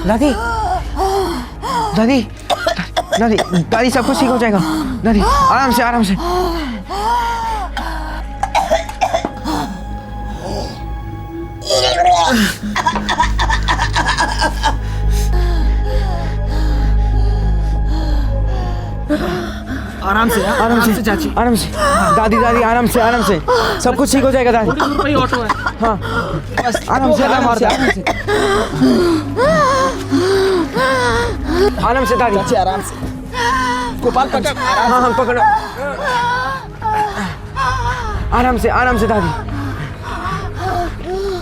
दादी दादी दादी दादी सब कुछ ठीक हो जाएगा। दादी आराम से आराम से। आराम से चाची, आराम से। दादी दादी आराम से सब कुछ ठीक हो जाएगा दादी। वही ऑटो है। हाँ आराम से दादी। चाची आराम से। गोपाल पकड़। हाँ पकड़ो। आराम से दादी।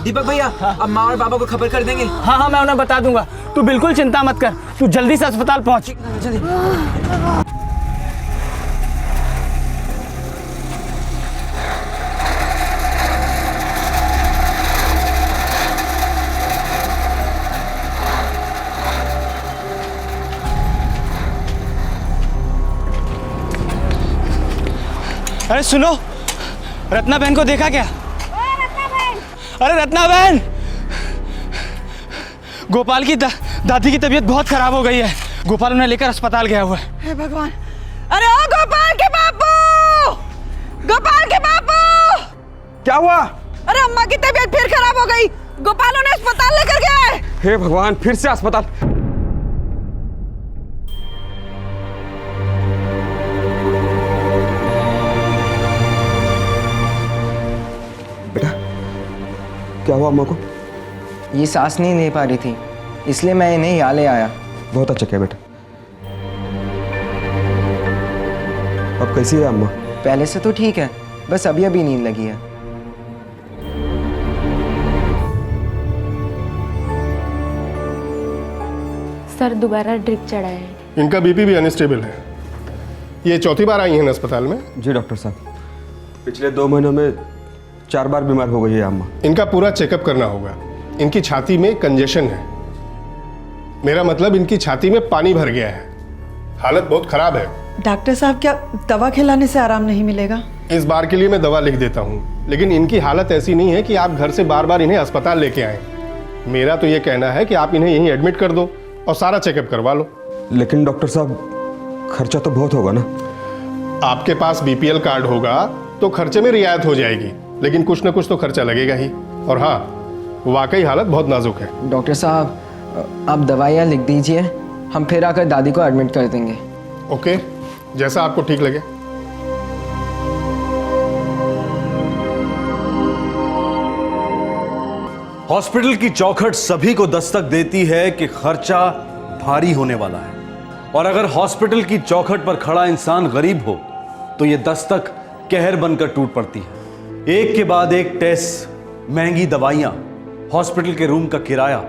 दीपक भैया अब माँ और पापा को खबर कर देंगे। हाँ मैं उन्हें बता दूंगा, तू बिल्कुल चिंता मत कर, तू जल्दी से अस्पताल पहुंच। जल्दी। अरे सुनो, रत्ना बहन को देखा क्या? रत्ना बहन। अरे रत्ना बहन, गोपाल की दादी की तबीयत बहुत खराब हो गई है। गोपाल उन्हें लेकर अस्पताल गया हुआ है। हे भगवान। अरे ओ गोपाल के बापू, गोपाल के बापू। क्या हुआ? अरे अम्मा की तबीयत फिर खराब हो गई, गोपाल उन्हें अस्पताल लेकर गया है। हे भगवान, फिर से अस्पताल। क्या हुआ अम्मा को? ये सांस नहीं ले पा रही थी, इसलिए मैं इन्हें यहाँ ले आया। बहुत अच्छा किया बेटा। अब कैसी है अम्मा? पहले से तो ठीक है, बस अभी अभी नींद लगी है। सर दोबारा ड्रिप चढ़ा है। इनका बीपी भी अनस्टेबल है। ये चौथी बार आई हैं अस्पताल में। जी डॉक्टर साहब, पिछले 2 महीनों में 4 बार बीमार हो गई है अम्मा। इनका पूरा चेकअप करना होगा। इनकी छाती में कंजेशन है, मेरा मतलब इनकी छाती में पानी भर गया है। हालत बहुत खराब है। डॉक्टर साहब, क्या दवा खिलाने से आराम नहीं मिलेगा? इस बार के लिए मैं दवा लिख देता हूँ, लेकिन इनकी हालत ऐसी नहीं है कि आप घर से बार बार इन्हें अस्पताल लेके आए। मेरा तो ये कहना है कि आप इन्हें यहीं एडमिट कर दो और सारा चेकअप करवा लो। लेकिन डॉक्टर साहब, खर्चा तो बहुत होगा ना? आपके पास बीपीएल कार्ड होगा तो खर्चे में रियायत हो जाएगी, लेकिन कुछ ना कुछ तो खर्चा लगेगा ही। और हाँ, वाकई हालत बहुत नाजुक है। डॉक्टर साहब, आप दवाइयाँ लिख दीजिए, हम फिर आकर दादी को एडमिट कर देंगे। ओके, जैसा आपको ठीक लगे। हॉस्पिटल की चौखट सभी को दस्तक देती है कि खर्चा भारी होने वाला है, और अगर हॉस्पिटल की चौखट पर खड़ा इंसान गरीब हो तो यह दस्तक कहर बनकर टूट पड़ती है। एक के बाद एक टेस्ट, महंगी दवाइयां, हॉस्पिटल के रूम का किराया,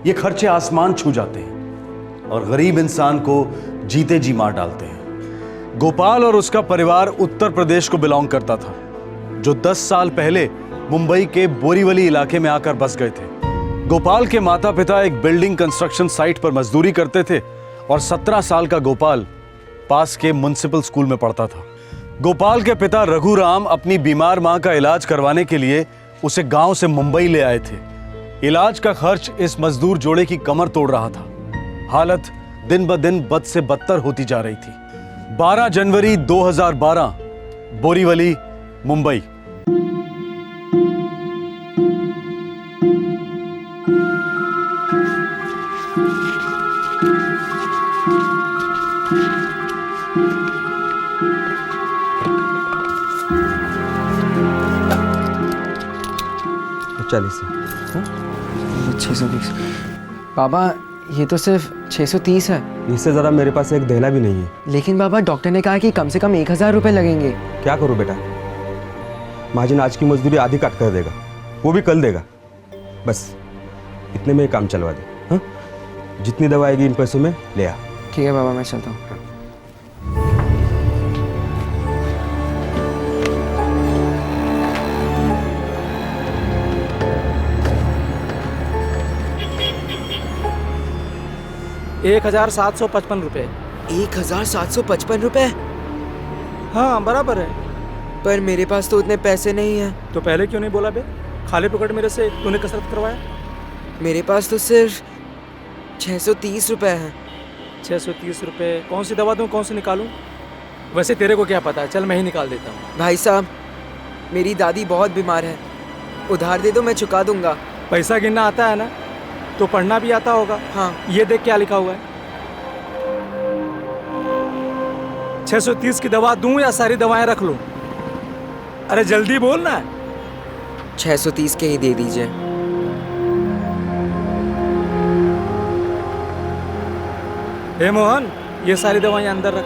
ये खर्चे आसमान छू जाते हैं और गरीब इंसान को जीते जी मार डालते हैं। गोपाल और उसका परिवार उत्तर प्रदेश को बिलोंग करता था, जो 10 साल पहले मुंबई के बोरीवली इलाके में आकर बस गए थे। गोपाल के माता पिता एक बिल्डिंग कंस्ट्रक्शन साइट पर मजदूरी करते थे और 17 साल का गोपाल पास के म्युनिसिपल स्कूल में पढ़ता था। गोपाल के पिता रघुराम अपनी बीमार मां का इलाज करवाने के लिए उसे गांव से मुंबई ले आए थे। इलाज का खर्च इस मजदूर जोड़े की कमर तोड़ रहा था। हालत दिन ब दिन बद से बदतर होती जा रही थी। 12 जनवरी 2012, बोरीवली, मुंबई। चालीस 620। बाबा, ये तो सिर्फ 630 है। इससे ज़्यादा मेरे पास एक दहला भी नहीं है। लेकिन बाबा, डॉक्टर ने कहा कि कम से कम 1000 रुपये लगेंगे। क्या करूं बेटा, महाजन आज की मजदूरी आधी काट कर देगा, वो भी कल देगा। बस इतने में ही काम चलवा दे। हाँ, जितनी दवा आएगी इन पैसों में ले आ। ठीक है बाबा, मैं चलता हूँ। 1755 रुपये। 1755 रुपये? हाँ बराबर है। पर मेरे पास तो उतने पैसे नहीं हैं। तो पहले क्यों नहीं बोला बे? खाली पकड़ मेरे से तूने कसरत करवाया? मेरे पास तो सिर्फ 630 रुपए हैं। 630 रुपये कौन सी दवा दूँ, कौन सी निकालूं? वैसे तेरे को क्या पता है, चल मैं ही निकाल देता हूँ। भाई साहब, मेरी दादी बहुत बीमार है, उधार दे दो, मैं चुका दूंगा। पैसा गिनना आता है ना, तो पढ़ना भी आता होगा। हाँ। ये देख क्या लिखा हुआ है। 630 की दवा दूं या सारी दवाएं रख लूं? अरे जल्दी बोल ना। 630 के ही दे दीजिए। हे मोहन, ये सारी दवाएं अंदर रख।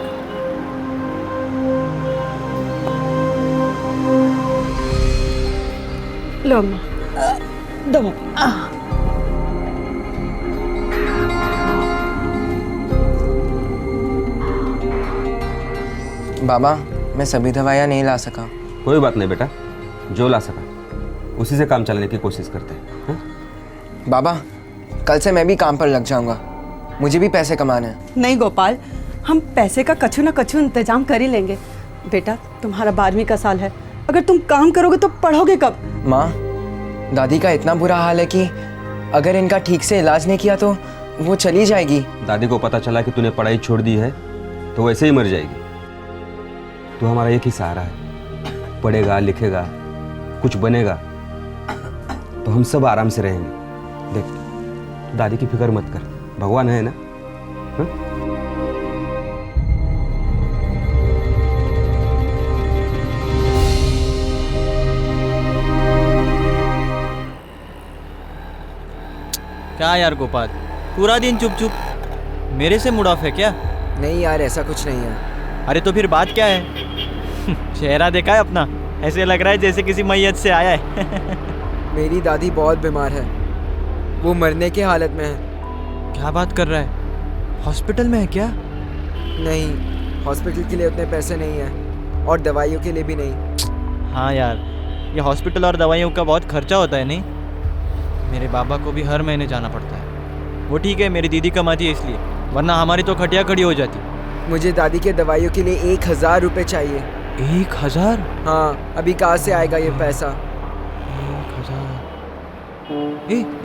लो अम्मा, दवा। बाबा, मैं सभी दवाइयाँ नहीं ला सका। कोई बात नहीं बेटा, जो ला सका उसी से काम चलाने की कोशिश करते हैं, हाँ? बाबा, कल से मैं भी काम पर लग जाऊंगा, मुझे भी पैसे कमाने हैं। नहीं गोपाल, हम पैसे का कछु ना कछु इंतजाम कर ही लेंगे। बेटा, तुम्हारा 12वीं का साल है, अगर तुम काम करोगे तो पढ़ोगे कब? माँ, दादी का इतना बुरा हाल है कि अगर इनका ठीक से इलाज नहीं किया तो वो चली जाएगी। दादी को पता चला कि तूने पढ़ाई छोड़ दी है तो वैसे ही मर जाएगी। तू हमारा एक ही सहारा है, पढ़ेगा लिखेगा कुछ बनेगा तो हम सब आराम से रहेंगे। देख, दादी की फिक्र मत कर, भगवान है ना। हाँ? क्या यार गोपाल, पूरा दिन चुप चुप, मेरे से मूड ऑफ है क्या? नहीं यार, ऐसा कुछ नहीं है। अरे तो फिर बात क्या है? चेहरा देखा है अपना, ऐसे लग रहा है जैसे किसी मैयत से आया है। मेरी दादी बहुत बीमार है, वो मरने की हालत में है। क्या बात कर रहा है? हॉस्पिटल में है क्या? नहीं, हॉस्पिटल के लिए उतने पैसे नहीं हैं और दवाइयों के लिए भी नहीं। हाँ यार, ये हॉस्पिटल और दवाइयों का बहुत खर्चा होता है नहीं? मेरे बाबा को भी हर महीने जाना पड़ता है। वो ठीक है, मेरी दीदी कमाती है इसलिए, वरना हमारी तो खटिया खड़ी हो जाती। मुझे दादी के दवाइयों के लिए 1000 रुपये चाहिए। 1000? हाँ, अभी कहाँ से आएगा ये पैसा? 1000?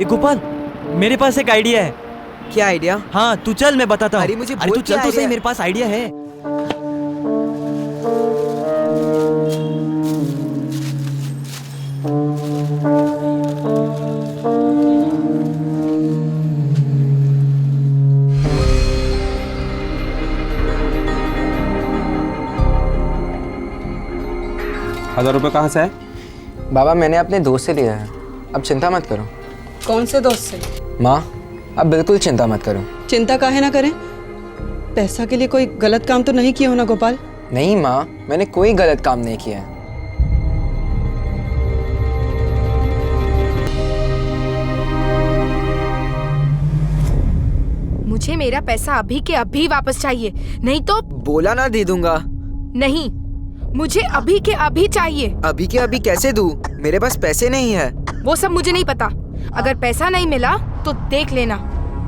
ए गोपाल, मेरे पास एक आइडिया है। क्या आइडिया? हाँ तू चल, मैं बताता हूँ। अरे मुझे अरे बोल, तू चल क्या तो सही, idea? मेरे पास आइडिया है। ₹1000 कहाँ से है? बाबा, मैंने अपने दोस्त से लिया है, अब चिंता मत करो। कौन से दोस्त से? माँ, अब बिल्कुल चिंता मत करो। चिंता काहे ना करें? पैसा के लिए कोई गलत काम तो नहीं किया हो ना गोपाल? नहीं माँ, मैंने कोई गलत काम नहीं किया है। मुझे मेरा पैसा अभी के अभी वापस चाहिए, नहीं तो। बोला ना दे दूंगा। नहीं, मुझे अभी के अभी चाहिए। अभी के अभी कैसे दूं? मेरे पास पैसे नहीं है। वो सब मुझे नहीं पता, अगर पैसा नहीं मिला तो देख लेना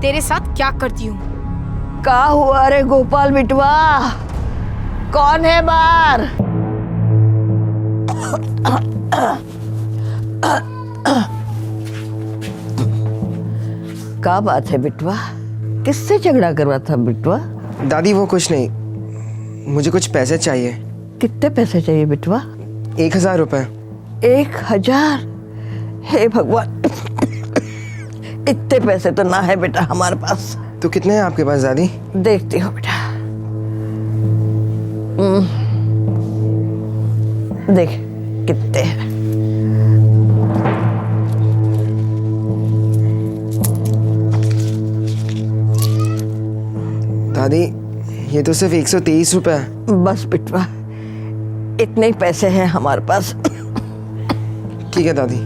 तेरे साथ क्या करती हूँ। का हुआ रे गोपाल बिटवा, कौन है बाहर? क्या बात है बिटवा, किससे झगड़ा करवा था बिटवा? दादी वो कुछ नहीं, मुझे कुछ पैसे चाहिए। कितने पैसे चाहिए बिटवा? 1000 रुपए। 1000? हे भगवान, इतने पैसे तो ना है बेटा हमारे पास। तो कितने हैं आपके पास दादी? देखती हो बेटा, देख कितने हैं। दादी, ये तो सिर्फ 123 रुपए है। बस बिटवा, इतने ही पैसे हैं हमारे पास। ठीक है दादी।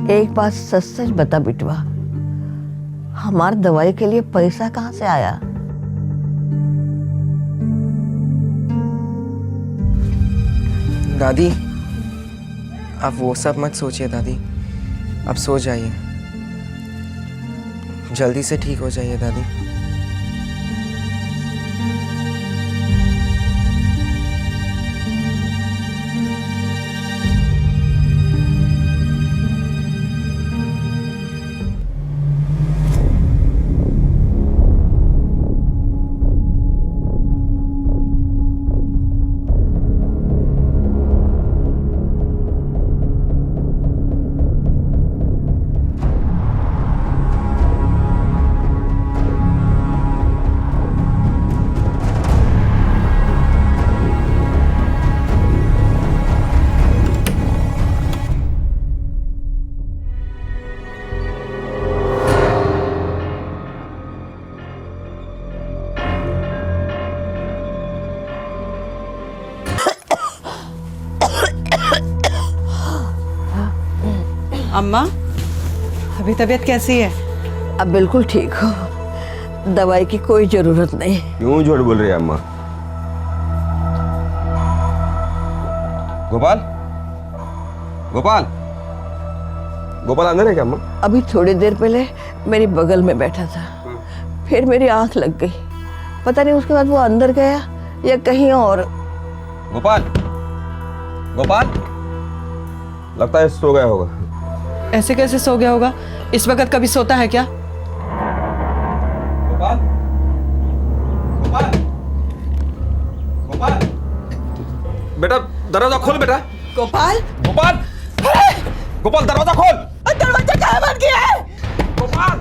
एक बात सच सच बता बिटवा, हमारी दवाई के लिए पैसा कहाँ से आया? दादी, आप वो सब मत सोचिए दादी, आप सो जाइए, जल्दी से ठीक हो जाइए दादी। अम्मा, अभी तबीयत कैसी है? अब बिल्कुल ठीक हो, दवाई की कोई जरूरत नहीं। क्यों झूठ बोल रही है अम्मा? गोपाल, गोपाल, गोपाल अंदर है क्या अम्मा? अभी थोड़ी देर पहले मेरी बगल में बैठा था, फिर मेरी आंख लग गई, पता नहीं उसके बाद वो अंदर गया या कहीं और। गोपाल, गोपाल, लगता है सो गया होगा। ऐसे कैसे सो गया होगा? इस वक्त कभी सोता है क्या? गोपाल, गोपाल, गोपाल, बेटा दरवाजा खोल बेटा। गोपाल, गोपाल, गोपाल दरवाजा खोल। दरवाजा कहाँ बंद किया है? गोपाल,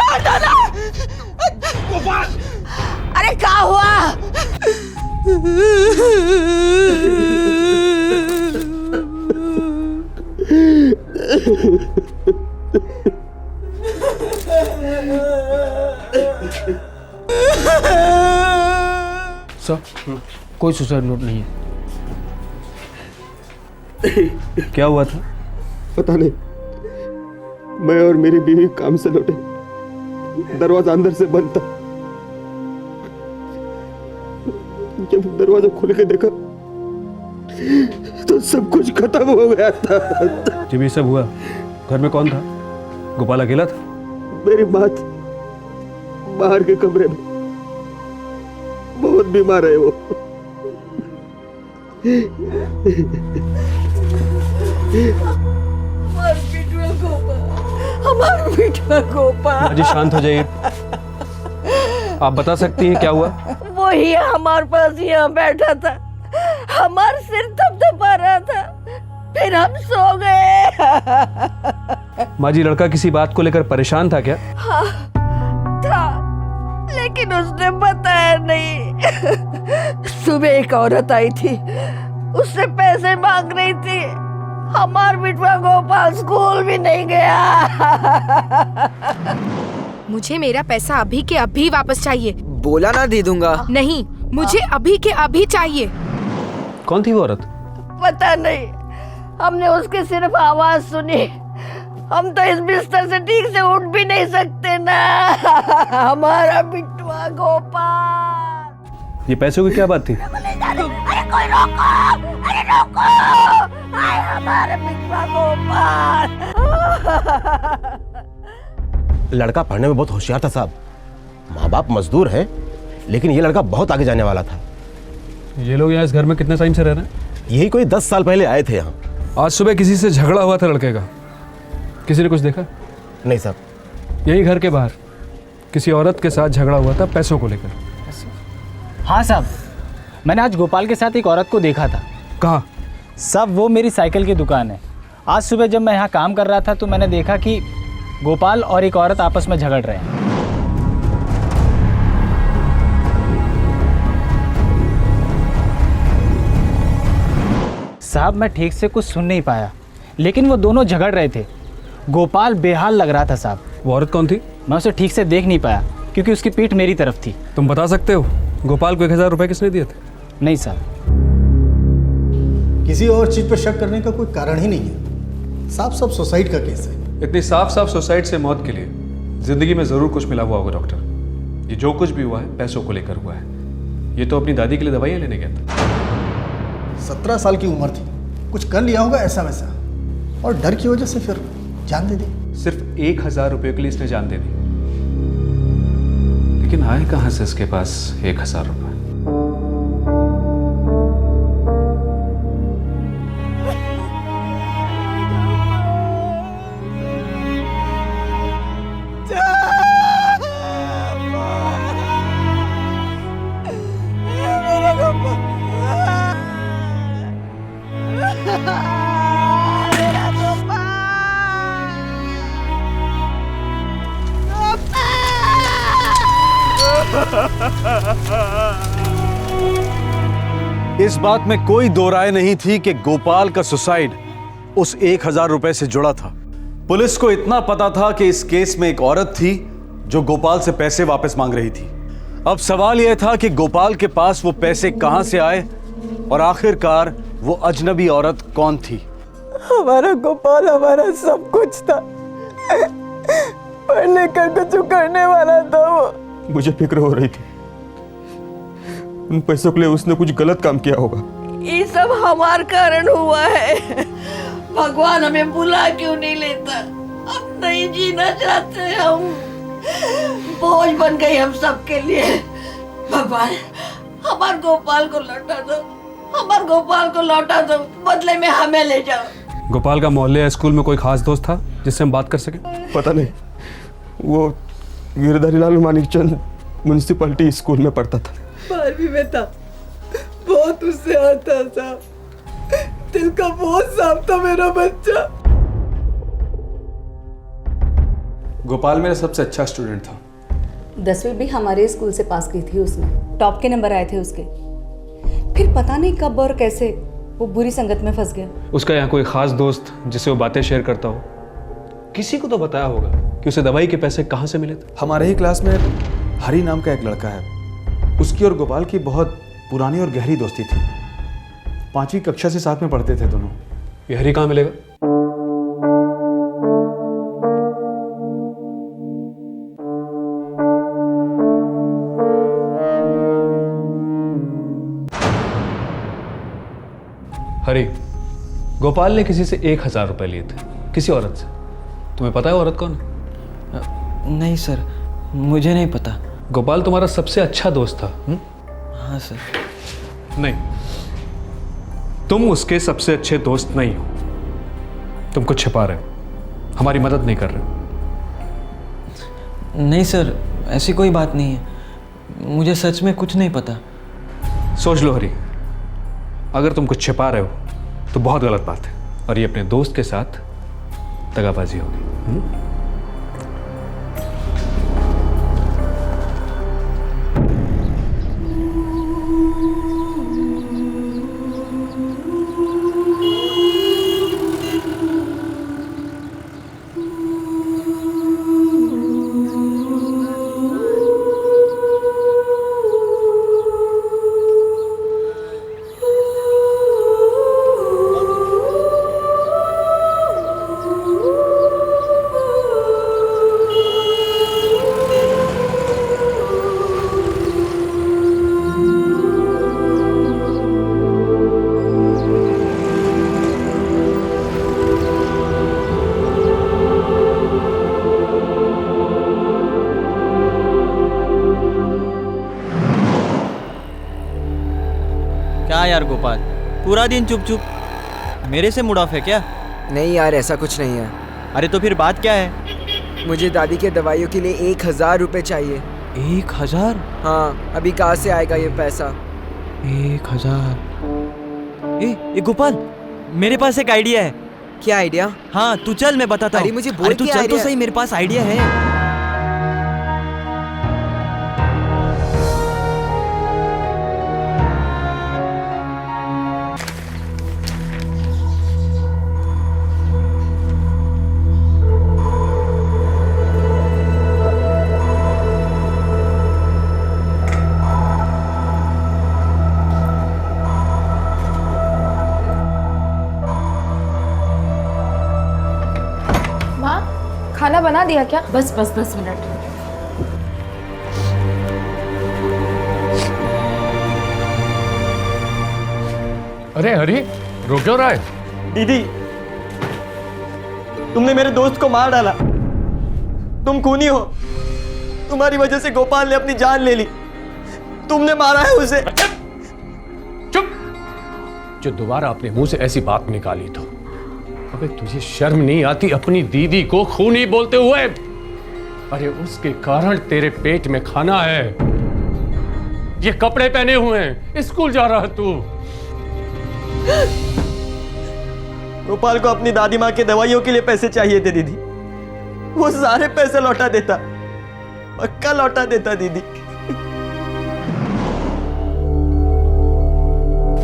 तोड़ दो ना। गोपाल, अरे क्या हुआ? सर, कोई सुसाइड नोट नहीं है। क्या हुआ था? पता नहीं, मैं और मेरी बीवी काम से लौटे, दरवाजा अंदर से बंद था। जब दरवाजा खोल के देखा तो सब कुछ खत्म हो गया था। जब ये सब हुआ घर में कौन था? गोपाल अकेला था? मेरी माँ थी बाहर के कमरे में, बहुत बीमार है वो। हमारा बेटा गोपाल। जी शांत हो जाइए। आप बता सकती हैं क्या हुआ? वही हमारे पास यहाँ बैठा था, हमारा सिर थपथपा रहा था, फिर हम सो गए। माँ जी, लड़का किसी बात को लेकर परेशान था क्या? हाँ, था, लेकिन उसने बताया नहीं। सुबह एक औरत आई थी, उससे पैसे मांग रही थी। हमारा बेटा गोपाल स्कूल भी नहीं गया। मुझे मेरा पैसा अभी के अभी वापस चाहिए। बोला ना दे दूंगा। नहीं, मुझे अभी के अभी चाहिए। कौन थी वो औरत? पता नहीं, हमने उसकी सिर्फ आवाज सुनी। हम तो इस बिस्तर से ठीक से उठ भी नहीं सकते ना। हमारा बिट्टुआ गोपाल। ये पैसों की क्या बात थी? अरे कोई रोको, अरे रोको, आए हमारा बिट्टुआ गोपाल। लड़का पढ़ने में बहुत होशियार था साहब। माँ बाप मजदूर हैं, लेकिन ये लड़का बहुत आगे जाने वाला था। ये लोग यहाँ इस घर में कितने टाइम से रह रहे हैं? यही कोई 10 साल पहले आए थे यहाँ। आज सुबह किसी से झगड़ा हुआ था लड़के का, किसी ने कुछ देखा? नहीं साहब। यही घर के बाहर किसी औरत के साथ झगड़ा हुआ था पैसों को लेकर। हाँ साहब, मैंने आज गोपाल के साथ एक औरत को देखा था। कहाँ? साहब, वो मेरी साइकिल की दुकान है। आज सुबह जब मैं यहाँ काम कर रहा था तो मैंने देखा कि गोपाल और एक औरत आपस में झगड़ रहे हैं। साहब, मैं ठीक से कुछ सुन नहीं पाया, लेकिन वो दोनों झगड़ रहे थे। गोपाल बेहाल लग रहा था साहब। वो औरत कौन थी? मैं उसे ठीक से देख नहीं पाया क्योंकि उसकी पीठ मेरी तरफ थी। तुम बता सकते हो गोपाल को 1000 रुपए किसने दिए थे? नहीं साहब। किसी और चीज पर शक करने का कोई कारण ही नहीं है। साफ साफ सुसाइड का केस है। इतनी साफ साफ सुसाइड से मौत के लिए जिंदगी में ज़रूर कुछ मिला हुआ होगा डॉक्टर। ये जो कुछ भी हुआ है पैसों को लेकर हुआ है। ये तो अपनी दादी के लिए दवाइयाँ लेने गया था। 17 साल की उम्र थी, कुछ कर लिया होगा ऐसा वैसा, और डर की वजह से फिर जान दे दी। सिर्फ 1000 रुपये के लिए इसने जान दे दी, लेकिन आए कहाँ से इसके पास 1000 रुपये? इस बात में कोई दो राय नहीं थी कि गोपाल का सुसाइड उस 1000 रुपए से जुड़ा था। पुलिस को इतना पता था कि इस केस में एक औरत थी जो गोपाल से पैसे वापस मांग रही थी। अब सवाल यह था कि गोपाल के पास वो पैसे कहां से आए और आखिरकार वो अजनबी औरत कौन थी। हमारा गोपाल हमारा सब कुछ था, पढ़ लिख कर कुछ करने वाला था वो। मुझे फिक्र हो रही थी उन पैसों के लिए उसने कुछ गलत काम किया होगा। ये सब हमार कारण हुआ है। भगवान हमें बुला क्यों नहीं लेता? अब नहीं जीना चाहते हम, बोझ बन गई हम सबके लिए। भगवान हमार गोपाल को लौटा दो, हमार गोपाल को लौटा दो, बदले में हमें ले जाओ। गोपाल का मोहल्ले या स्कूल में कोई खास दोस्त था जिससे हम बात कर सके? पता नहीं, वो गिरधारी लाल मानिकचंद म्यूनिसिपैलिटी स्कूल में पढ़ता था। 12वीं में था, बहुत उससे आता था, दिल का बहुत साफ था मेरा बच्चा। गोपाल मेरा सबसे अच्छा स्टूडेंट था। 10वीं भी हमारे स्कूल से पास की थी उसने, टॉप के नंबर आए थे उसके। फिर पता नहीं कब और कैसे वो बुरी संगत में फंस गया। उसका यहाँ कोई खास दोस्त जिससे वो बातें शेयर करता हो? किसी को तो बताया होगा कि उसे दवाई के पैसे कहाँ से मिले थे। हमारे ही क्लास में हरी नाम का एक लड़का है, उसकी और गोपाल की बहुत पुरानी और गहरी दोस्ती थी। 5वीं कक्षा से साथ में पढ़ते थे दोनों। ये हरी कहाँ मिलेगा? हरी, गोपाल ने किसी से 1000 रुपए लिए थे, किसी औरत से। तुम्हें पता है औरत कौन है? नहीं सर, मुझे नहीं पता। गोपाल तुम्हारा सबसे अच्छा दोस्त था। हाँ सर। नहीं, तुम उसके सबसे अच्छे दोस्त नहीं हो। तुम कुछ छिपा रहे हो, हमारी मदद नहीं कर रहे हो। नहीं सर, ऐसी कोई बात नहीं है, मुझे सच में कुछ नहीं पता। सोच लो हरी, अगर तुम कुछ छिपा रहे हो तो बहुत गलत बात है, और ये अपने दोस्त के साथ दगाबाजी होगी। क्या यार गोपाल, पूरा दिन चुप चुप, मेरे से मुड़ ऑफ है क्या? नहीं यार, ऐसा कुछ नहीं है। अरे तो फिर बात क्या है? मुझे दादी के दवाइयों के लिए 1000 रुपए चाहिए। 1000? हाँ, अभी कहाँ से आएगा ये पैसा? 1000? ए गोपाल, मेरे पास एक आइडिया है। क्या आइडिया? हाँ तू चल, मैं बताता हूँ। अरे मुझे बोल, तू चल तो सही, मेरे पास आइडिया है। खाना बना दिया क्या? बस 10 मिनट। अरे हरी, रो क्यों रहा है? दीदी, तुमने मेरे दोस्त को मार डाला। तुम खूनी हो। तुम्हारी वजह से गोपाल ने अपनी जान ले ली। तुमने मारा है उसे। चुप! जो दोबारा अपने मुंह से ऐसी बात निकाली तो अबे तुझे शर्म नहीं आती अपनी दीदी को खूनी बोलते हुए? अरे उसके कारण तेरे पेट में खाना है, ये कपड़े पहने हुए हैं, स्कूल जा रहा है तू। गोपाल को अपनी दादी माँ की दवाइयों के लिए पैसे चाहिए थे दीदी। वो सारे पैसे लौटा देता, पक्का लौटा देता दीदी।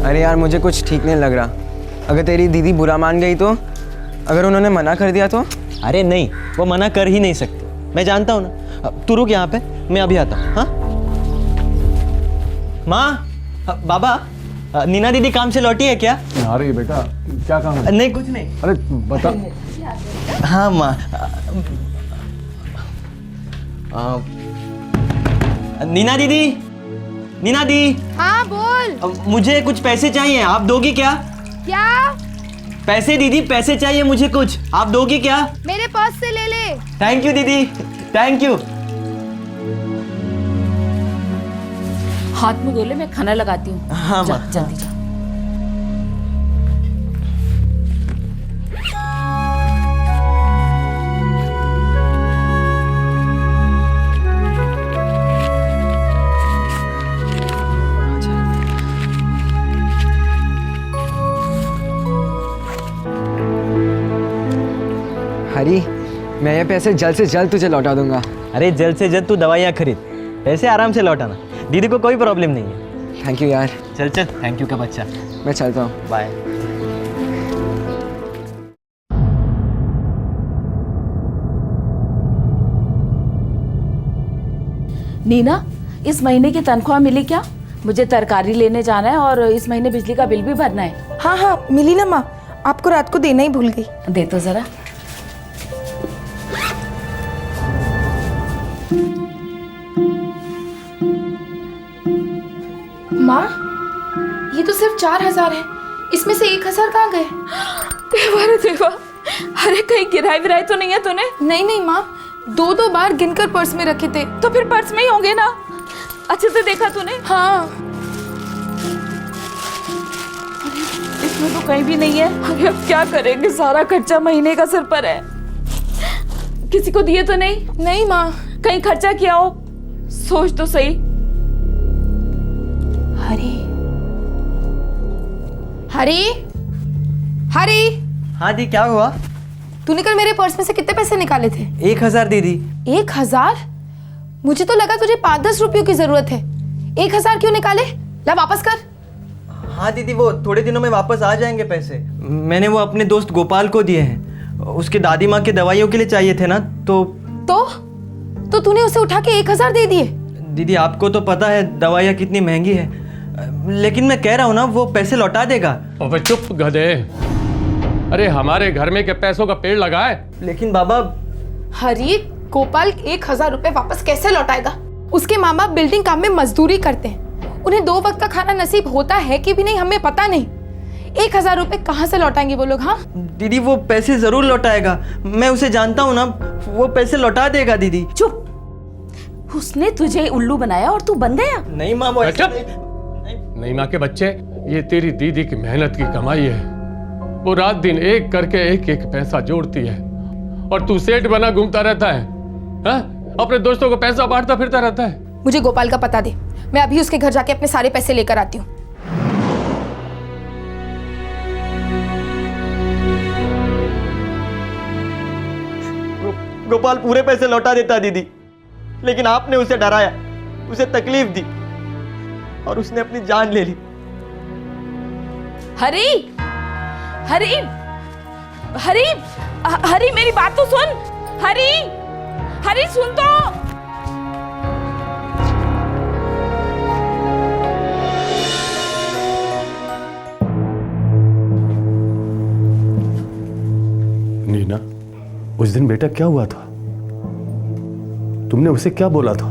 अरे यार मुझे कुछ ठीक नहीं लग रहा। अगर तेरी दीदी बुरा मान गई तो, अगर उन्होंने मना कर दिया तो? अरे नहीं, वो मना कर ही नहीं सकते। मैं जानता हूँ ना। तू रुक यहाँ पे, मैं अभी आता हूँ। हाँ माँ, बाबा, नीना दीदी काम से लौटी है क्या? आ रही है बेटा, क्या काम है? नहीं कुछ नहीं। अरे बता। हाँ माँ। नीना दीदी, नीना दी। हाँ बोल। मुझे कुछ पैसे चाहिए, आप दोगी क्या? क्या? पैसे दीदी, पैसे चाहिए मुझे कुछ, आप दोगी क्या? मेरे पर्स से ले ले। थैंक यू दीदी, थैंक यू। हाथ मुंह धो ले, मैं खाना लगाती हूँ। हाँ माँ। जल्दी जा। हरी, मैं ये पैसे जल्द से जल्द तुझे लौटा दूंगा। अरे जल्द से जल्द तू दवाइयाँ खरीद, पैसे आराम से लौटाना। दीदी को कोई प्रॉब्लम नहीं है। थैंक यू यार। चल चल, थैंक यू का बच्चा। मैं चलता हूँ। बाय। नीना, इस महीने की तनख्वाह मिली क्या? मुझे तरकारी लेने जाना है और इस महीने बिजली का बिल भी भरना है। हाँ हाँ मिली ना माँ, आपको रात को देना ही भूल गई। दे तो जरा। माँ, ये तो सिर्फ 4,000 है, इसमें से 1,000 कहाँ गए? देवा देवा, अरे कहीं गिराई विराई तो नहीं है तूने? नहीं नहीं माँ, 2-2 बार गिनकर पर्स में रखे थे। तो फिर पर्स में ही होंगे ना, अच्छे से देखा तूने? हाँ। इसमें तो कहीं भी नहीं है। अरे अब क्या करेंगे, सारा खर्चा महीने का सर पर है। किसी को दिए तो नहीं? नहीं माँ। कहीं खर्चा किया हो, सोच तो सही। हरी, हरी, हरी। हाँ दी, क्या हुआ? तूने कल मेरे पर्स में से कितने पैसे निकाले थे? 1,000 दीदी। 1,000? मुझे तो लगा तुझे 5-10 रुपयों की जरूरत है। 1,000 क्यों निकाले? ला वापस कर। हाँ दीदी, वो थोड़े दिनों में वापस आ जाएंगे पैसे। मैंने वो अपने दोस्त गोपाल को दिए हैं, उसके दादी माँ की दवाइयों के लिए चाहिए थे ना। तो तूने उसे उठा के 1,000 दे दिए? दीदी आपको तो पता है दवाइयाँ कितनी महंगी है, लेकिन मैं कह रहा हूँ ना वो पैसे लौटा देगा। अबे चुप गधे, अरे हमारे घर में क्या पैसों का पेड़ लगा है? लेकिन बाबा। हरी, गोपाल 1,000 रुपए वापस कैसे लौटाएगा? उसके माँ बाप बिल्डिंग काम में मजदूरी करते हैं, उन्हें 2 वक्त का खाना नसीब होता है कि भी नहीं हमें पता नहीं। 1,000 रुपए कहाँ से लौटाएंगे वो लोग? हाँ दीदी, वो पैसे जरूर लौटाएगा, मैं उसे जानता हूँ ना, वो पैसे लौटा देगा दीदी। चुप, उसने तुझे उल्लू बनाया और तू बन गया? नहीं माँ, वो ऐसा नहीं माँ के बच्चे, ये तेरी दीदी की मेहनत की कमाई है। वो रात दिन एक करके एक पैसा जोड़ती है और तू सेठ बना घूमता रहता है, हा? अपने दोस्तों को पैसा बांटता फिरता रहता है। मुझे गोपाल का पता दे, मैं अभी उसके घर जाके अपने सारे पैसे लेकर आती हूँ। गोपाल पूरे पैसे लौटा देता दीदी, लेकिन आपने उसे डराया, उसे तकलीफ दी और उसने अपनी जान ले ली। हरी, हरी, हरी, हरी मेरी बात तो सुन। हरी, हरी सुन तो। नीना, उस दिन बेटा क्या हुआ था? तुमने उसे क्या बोला था?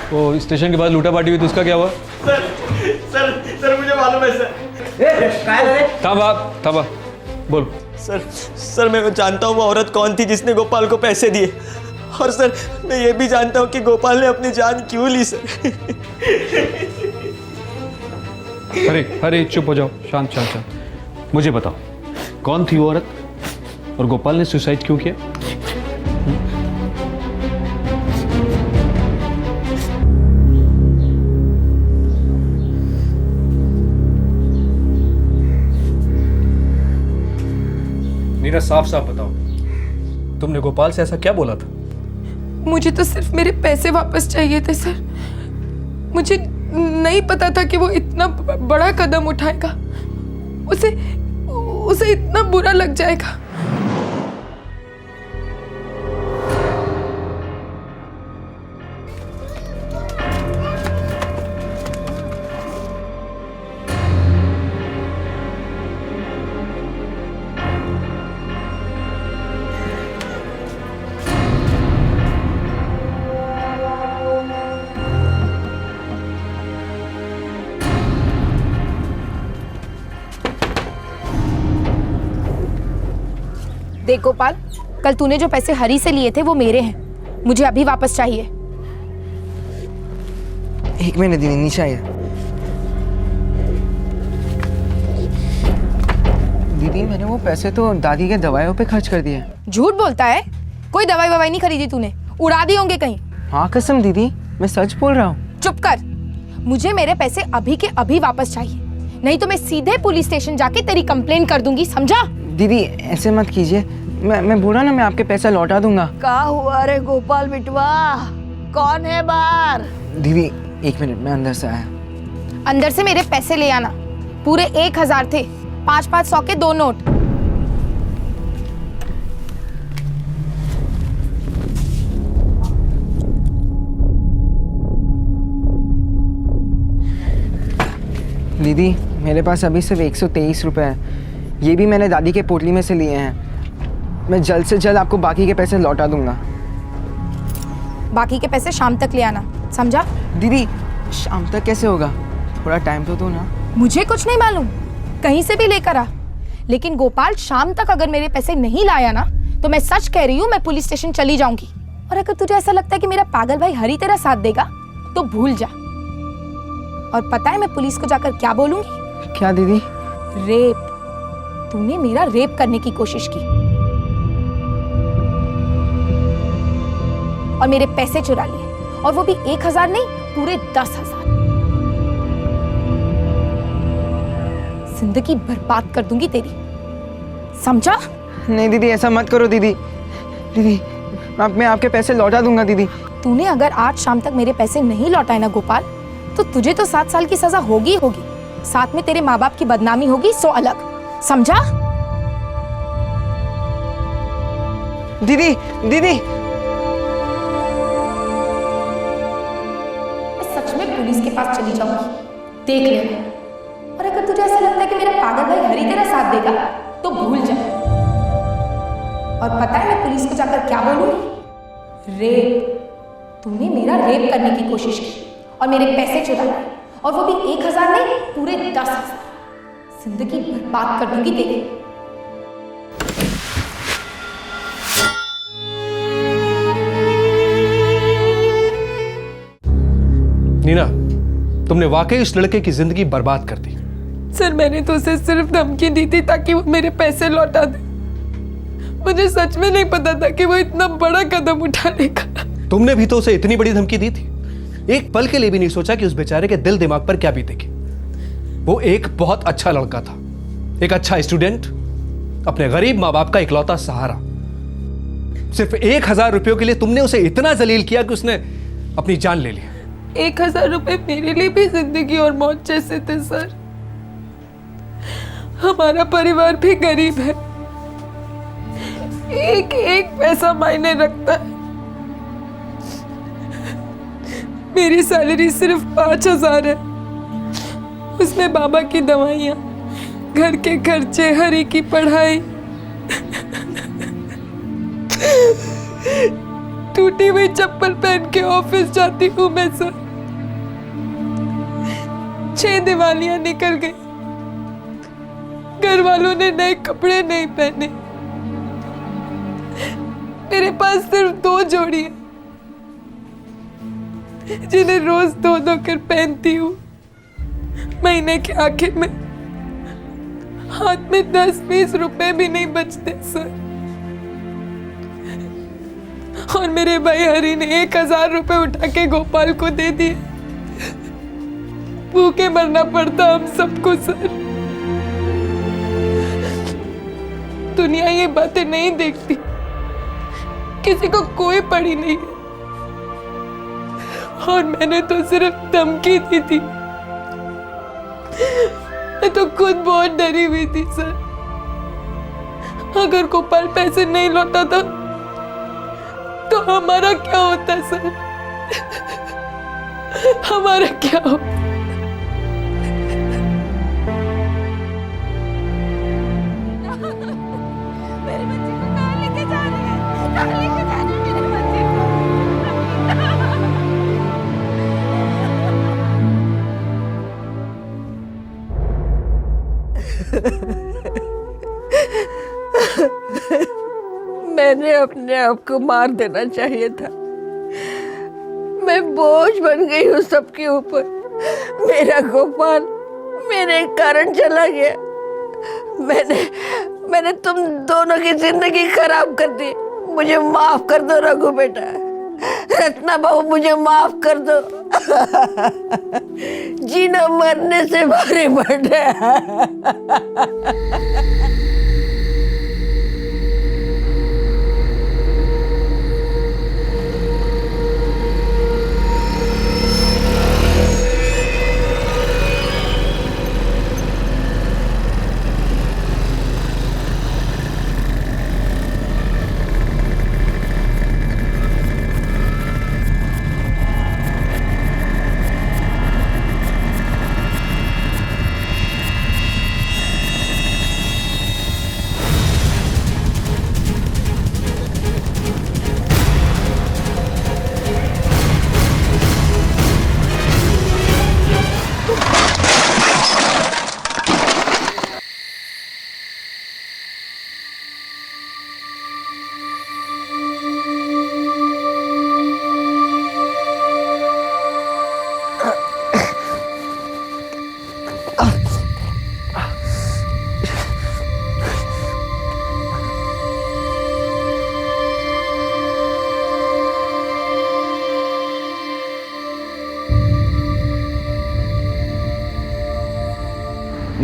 वो स्टेशन के बाद लूटा पाटी हुई तो उसका क्या हुआ? सर मुझे मालूम है सर। थांबा बोल। सर मैं जानता हूँ वो औरत कौन थी जिसने गोपाल को पैसे दिए, और सर मैं ये भी जानता हूँ कि गोपाल ने अपनी जान क्यों ली सर। अरे चुप हो जाओ, शांत। मुझे बताओ कौन थी वो औरत और गोपाल ने सुसाइड क्यों किया? नीना साफ बताओ, तुमने गोपाल से ऐसा क्या बोला था? मुझे तो सिर्फ मेरे पैसे वापस चाहिए थे सर। मुझे नहीं पता था कि वो इतना बड़ा कदम उठाएगा, उसे इतना बुरा लग जाएगा। देख गोपाल, कल तूने जो पैसे हरी से लिए थे वो मेरे हैं, मुझे अभी वापस चाहिए। एक मिनट दीदी, नीचे आइए। दीदी मैंने वो पैसे तो दादी के दवाइयों पे खर्च कर दिए। झूठ बोलता है, कोई दवाई ववाई नहीं खरीदी तूने, उड़ा दी होंगे कहीं। हाँ कसम दीदी, मैं सच बोल रहा हूँ। चुप कर, मुझे मेरे पैसे अभी के अभी वापस चाहिए, नहीं तो मैं सीधे पुलिस स्टेशन जाके तेरी कंप्लेन कर दूंगी, समझा? दीदी ऐसे मत कीजिए, मैं बोला ना मैं आपके पैसा लौटा दूंगा। क्या हुआ रे गोपाल बिटवा, कौन है बाहर? दीदी एक मिनट, मैं अंदर से आया। अंदर से मेरे पैसे ले आना, पूरे 1000 थे, 500 के 2 नोट। दीदी मेरे पास अभी सिर्फ 123 रुपए है, ये भी मैंने दादी के पोटली में से लिए हैं। मैं जल्द से जल्द आपको बाकी के पैसे लौटा दूंगा। बाकी के पैसे शाम तक ले आना, समझा? दीदी शाम तक कैसे होगा, थोड़ा टाइम तो दो ना। मुझे कुछ नहीं मालूम, कहीं से भी लेकर आ, लेकिन गोपाल शाम तक अगर मेरे पैसे नहीं लाया ना तो मैं सच कह रही हूँ, मैं पुलिस स्टेशन चली जाऊंगी। और अगर तुझे ऐसा लगता है कि मेरा पागल भाई हरी तेरा साथ देगा तो भूल जा। और पता है मैं पुलिस को जाकर क्या बोलूंगी? क्या दीदी? रेप, तूने मेरा रेप करने की कोशिश की और मेरे पैसे चुरा लिए, और वो भी 1000 नहीं, पूरे 10,000। जिंदगी बर्बाद कर दूंगी तेरी, समझा? नहीं दीदी ऐसा मत करो दीदी, दीदी मैं आपके पैसे लौटा दूंगा दीदी। तूने अगर आज शाम तक मेरे पैसे नहीं लौटाए ना गोपाल, तो तुझे तो 7 साल की सजा होगी, साथ में तेरे माँ बाप की बदनामी होगी, सो अलग, समझा? दीदी दीदी मैं सच में पुलिस के पास चली जाऊंगी, देख लेना। और अगर तुझे ऐसा लगता है कि मेरा पागल भाई हरी तेरा साथ देगा तो भूल जा। और पता है मैं पुलिस को जाकर क्या बोलूंगी? रेप, तूने मेरा रेप करने की कोशिश की और मेरे पैसे चुरा लिए, और वो भी 1000 नहीं, पूरे 10,000। जिंदगी बर्बाद कर दूंगी तेरी। नीना, तुमने वाकई उस लड़के की जिंदगी बर्बाद कर दी। सर मैंने तो उसे सिर्फ धमकी दी थी ताकि वो मेरे पैसे लौटा दे। मुझे सच में नहीं पता था कि वो इतना बड़ा कदम उठा लेगा। तुमने भी तो उसे इतनी बड़ी धमकी दी थी, एक पल के लिए भी नहीं सोचा कि उस बेचारे के दिल दिमाग पर क्या बीतेगी। वो एक बहुत अच्छा लड़का था, एक अच्छा स्टूडेंट, अपने गरीब माँ बाप का इकलौता सहारा। सिर्फ 1000 रुपयों के लिए तुमने उसे इतना जलील किया कि उसने अपनी जान ले ली। 1000 रुपए मेरे लिए भी जिंदगी और मौत जैसे थे सर। हमारा परिवार भी गरीब है, एक एक पैसा मायने रखता है। मेरी सैलरी सिर्फ 5000 है, उसमें बाबा की दवाइयाँ, घर के खर्चे, हरी की पढ़ाई। टूटी हुई चप्पल पहन के ऑफिस जाती हूँ मैं सर। 6 दिवालियां निकल गई, घर वालों ने नए कपड़े नहीं पहने। मेरे पास सिर्फ 2 जोड़ी है, जिन्हें रोज धो कर पहनती हूँ। महीने के आखिर में हाथ में 10-20 रुपए भी नहीं बचते सर। और मेरे भाई हरी ने 1000 रुपए उठा के गोपाल को दे दिए। भूखे मरना पड़ता हम सबको सर। दुनिया ये बातें नहीं देखती, किसी को कोई पड़ी नहीं है। और मैंने तो सिर्फ धमकी दी थी, मैं तो खुद बहुत डरी हुई थी सर। अगर गोपाल पैसे नहीं लौटाता तो हमारा क्या होता सर? हमारा क्या होता? मेरे बच्चे को कहाँ लेके जा रहे हैं? कहाँ लेके जा रहे हैं मेरे बच्चे मैंने अपने आप को मार देना चाहिए था। मैं बोझ बन गई हूँ सबके ऊपर। मेरा गोपाल मेरे कारण चला गया। मैंने तुम दोनों की जिंदगी खराब कर दी। मुझे माफ कर दो रघु बेटा, रत्ना बहू मुझे माफ कर दो। जीना मरने से भारी पड़ रहा है।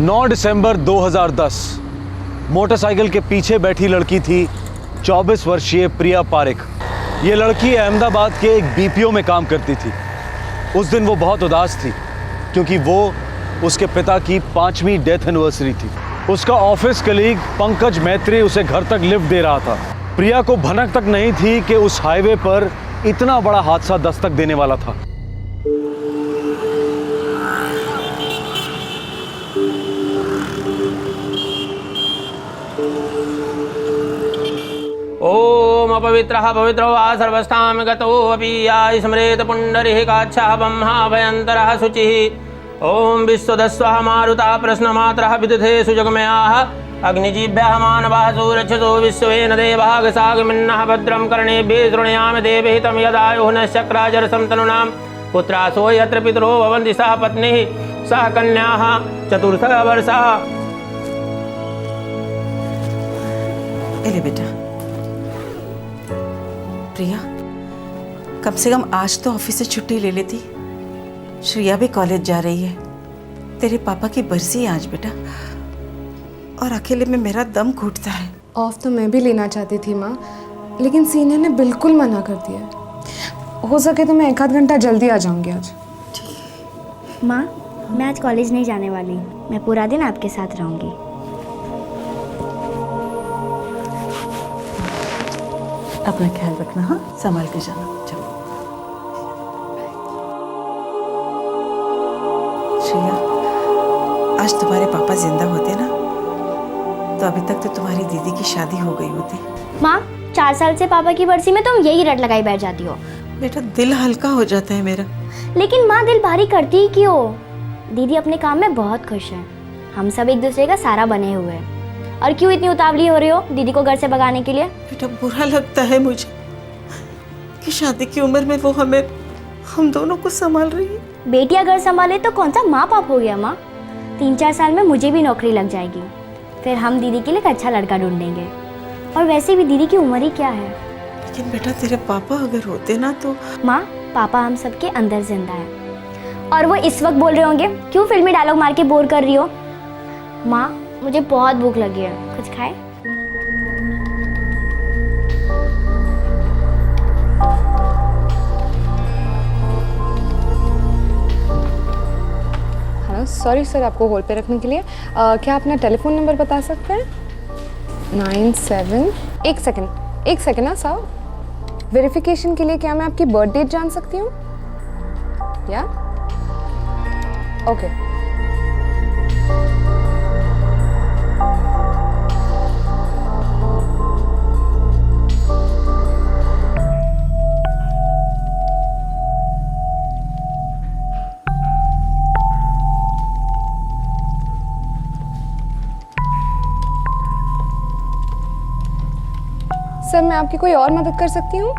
9 दिसंबर 2010 मोटरसाइकिल के पीछे बैठी लड़की थी 24 वर्षीय प्रिया पारेख। ये लड़की अहमदाबाद के एक बीपीओ में काम करती थी। उस दिन वो बहुत उदास थी क्योंकि वो उसके पिता की 5वीं डेथ एनिवर्सरी थी। उसका ऑफिस कलीग पंकज मैत्री उसे घर तक लिफ्ट दे रहा था। प्रिया को भनक तक नहीं थी कि उस हाईवे पर इतना बड़ा हादसा दस्तक देने वाला था। ओम अपवित्रः पवित्रो वा सर्वस्थां गतोऽपि या स्मरेत पुण्डरीकाक्षः ब्रह्माभयन्तरः शुचिः। ओम विश्वदस्वः मारुतः प्रश्नमात्रः विदुधे सुजगमयाः अग्निजीभ्यः मानवः सुरक्षसो विश्वेन देवाः सागमिन्नः भद्रं कर्णेभिः शृणुयाम देवहितं यदायुः नश्चक्राजरसं तनूनां पुत्रासो यत्र पितरो भवन्ति सह पत्नीः सह कन्याः चतुर्थः वर्षः। ले बेटा। प्रिया, कम से कम आज तो ऑफिस से छुट्टी ले लेती। श्रिया भी कॉलेज जा रही है। तेरे पापा की बरसी है आज बेटा, और अकेले में मेरा दम घुटता है। ऑफ तो मैं भी लेना चाहती थी माँ, लेकिन सीनियर ने बिल्कुल मना कर दिया है। हो सके तो मैं 1 आध घंटा जल्दी आ जाऊंगी आज। माँ, मैं आज कॉलेज नहीं जाने वाली, मैं पूरा दिन आपके साथ रहूंगी। अपना ख्याल रखना, हाँ, संभाल के जाना। चलो श्रेया, आज तुम्हारे पापा जिंदा होते ना तो अभी तक तो तुम्हारी दीदी की शादी हो गई होती। माँ, 4 साल से पापा की बरसी में तुम यही रट लगाई बैठ जाती हो। बेटा, दिल हल्का हो जाता है मेरा। लेकिन माँ, दिल भारी करती ही क्यों? दीदी अपने काम में बहुत खुश है, हम सब एक दूसरे का सहारा बने हुए हैं। और क्यों इतनी उतावली हो रही हो दीदी को घर से भगाने के लिए? बेटा, बुरा लगता है मुझे कि शादी की उम्र में वो हम दोनों को संभाल रही है। बेटी अगर संभाले तो कौन सा माँ बाप हो गया माँ? 3-4 साल में मुझे भी नौकरी लग जाएगी, फिर हम दीदी के लिए एक अच्छा लड़का ढूंढेंगे। और वैसे भी दीदी की उम्र ही क्या है। लेकिन बेटा, तेरे पापा अगर होते ना तो। माँ, पापा हम सबके अंदर जिंदा है और वो इस वक्त बोल रहे होंगे क्यों फिल्मी डायलॉग मार के बोर कर रही हो। माँ, मुझे बहुत भूख लगी है, कुछ खाए? हेलो, सॉरी सर आपको होल्ड पे रखने के लिए। क्या अपना टेलीफोन नंबर बता सकते हैं? 97। एक सेकेंड ना सर, वेरिफिकेशन के लिए क्या मैं आपकी बर्थ डेट जान सकती हूँ? या ओके। सर, मैं आपकी कोई और मदद कर सकती हूँ?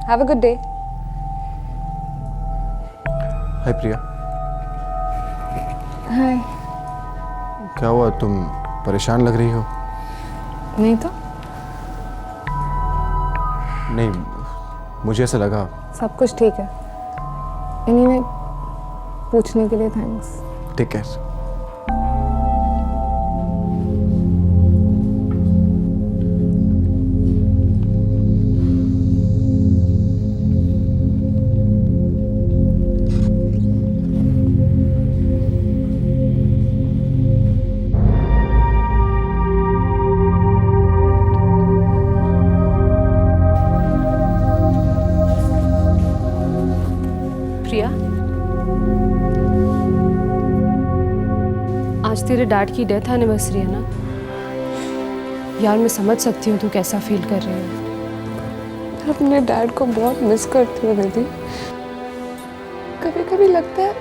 Have a good day. Hi Priya. Hi. क्या हुआ, तुम परेशान लग रही हो? नहीं तो। नहीं, मुझे ऐसा लगा। सब कुछ ठीक है। एनीवे, पूछने के लिए थैंक्स। Take care. प्रिया, आज तेरे डैड की डेथ एनिवर्सरी है ना यार। मैं समझ सकती हूँ तू कैसा फील कर रही है। मैं अपने डैड को बहुत मिस करती हूँ दीदी। कभी कभी लगता है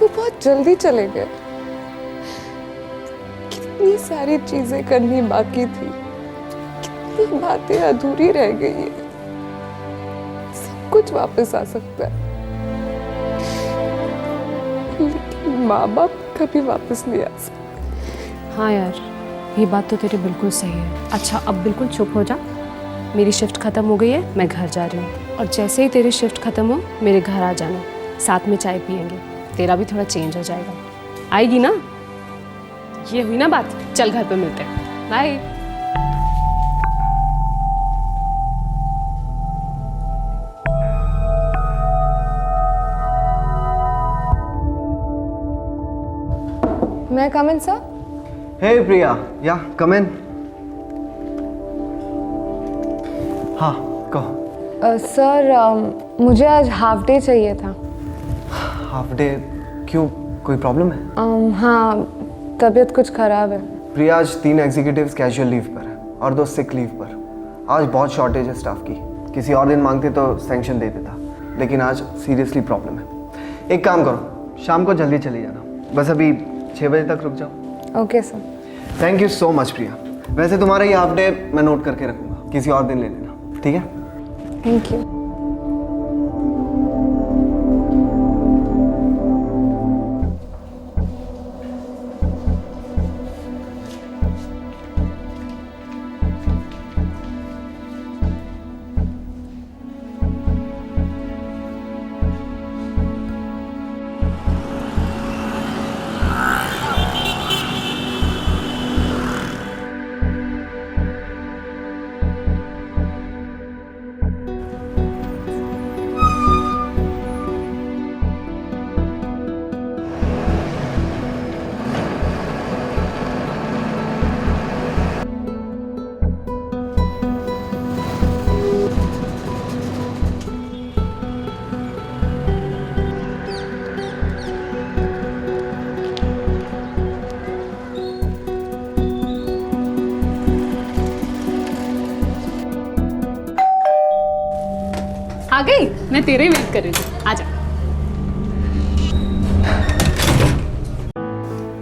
वो बहुत जल्दी चले गए। कितनी सारी चीजें करनी बाकी थी, कितनी बातें अधूरी रह गई है। सब कुछ वापस आ सकता है, लेकिन माँ बाप कभी वापस नहीं आ सकते। हाँ यार, ये बात तो तेरी बिल्कुल सही है। अच्छा, अब बिल्कुल चुप हो जा। मेरी शिफ्ट ख़त्म हो गई है, मैं घर जा रही हूँ। और जैसे ही तेरी शिफ्ट ख़त्म हो मेरे घर आ जाना, साथ में चाय पियेंगे, तेरा भी थोड़ा चेंज हो जाएगा। आएगी ना? ये हुई ना बात। चल घर पे मिलते हैं। बाय। मैं कम इन सर? हे प्रिया, या कम इन। हाँ कहो। सर, मुझे आज हाफ डे चाहिए था। Half day? क्यों, कोई प्रॉब्लम है? हाँ, तबीयत कुछ ख़राब है। प्रिया, आज 3 एग्जीक्यूटिव्स कैजुअल लीव पर है और 2 सिक लीव पर। आज बहुत शॉर्टेज है स्टाफ की। किसी और दिन मांगते तो सैंक्शन दे देता, लेकिन आज सीरियसली प्रॉब्लम है। एक काम करो, शाम को जल्दी चली जाना, बस अभी 6 बजे तक रुक जाओ। Okay sir. Thank you so much Priya. वैसे तुम्हारा ये हाफ डे मैं नोट करके रखूँगा, किसी और दिन ले लेना, ठीक है? Thank you. आ गई? मैं तेरे ही वेट कर रही थी, आजा।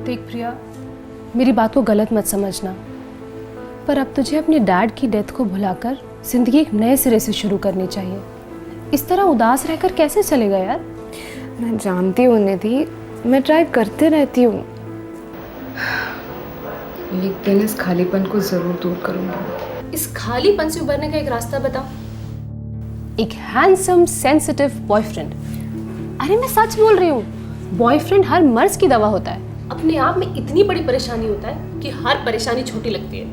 देख प्रिया, मेरी बात को गलत मत समझना, पर अब तुझे अपने डैड की डेथ को भुलाकर जिंदगी एक नए सिरे से शुरू करनी चाहिए। इस तरह उदास रहकर कैसे चलेगा यार? मैं जानती हूँ निधि, मैं ट्राई करते रहती हूँ, एक दिन इस खालीपन को जरूर दूर करूँगी। इस खालीपन से उबरने का एक रास्ता बताओ। एक हैंडसम सेंसिटिव बॉयफ्रेंड। अरे मैं सच बोल रही हूँ, बॉयफ्रेंड हर मर्ज की दवा होता है। अपने आप में इतनी बड़ी परेशानी होता है कि हर परेशानी छोटी लगती है।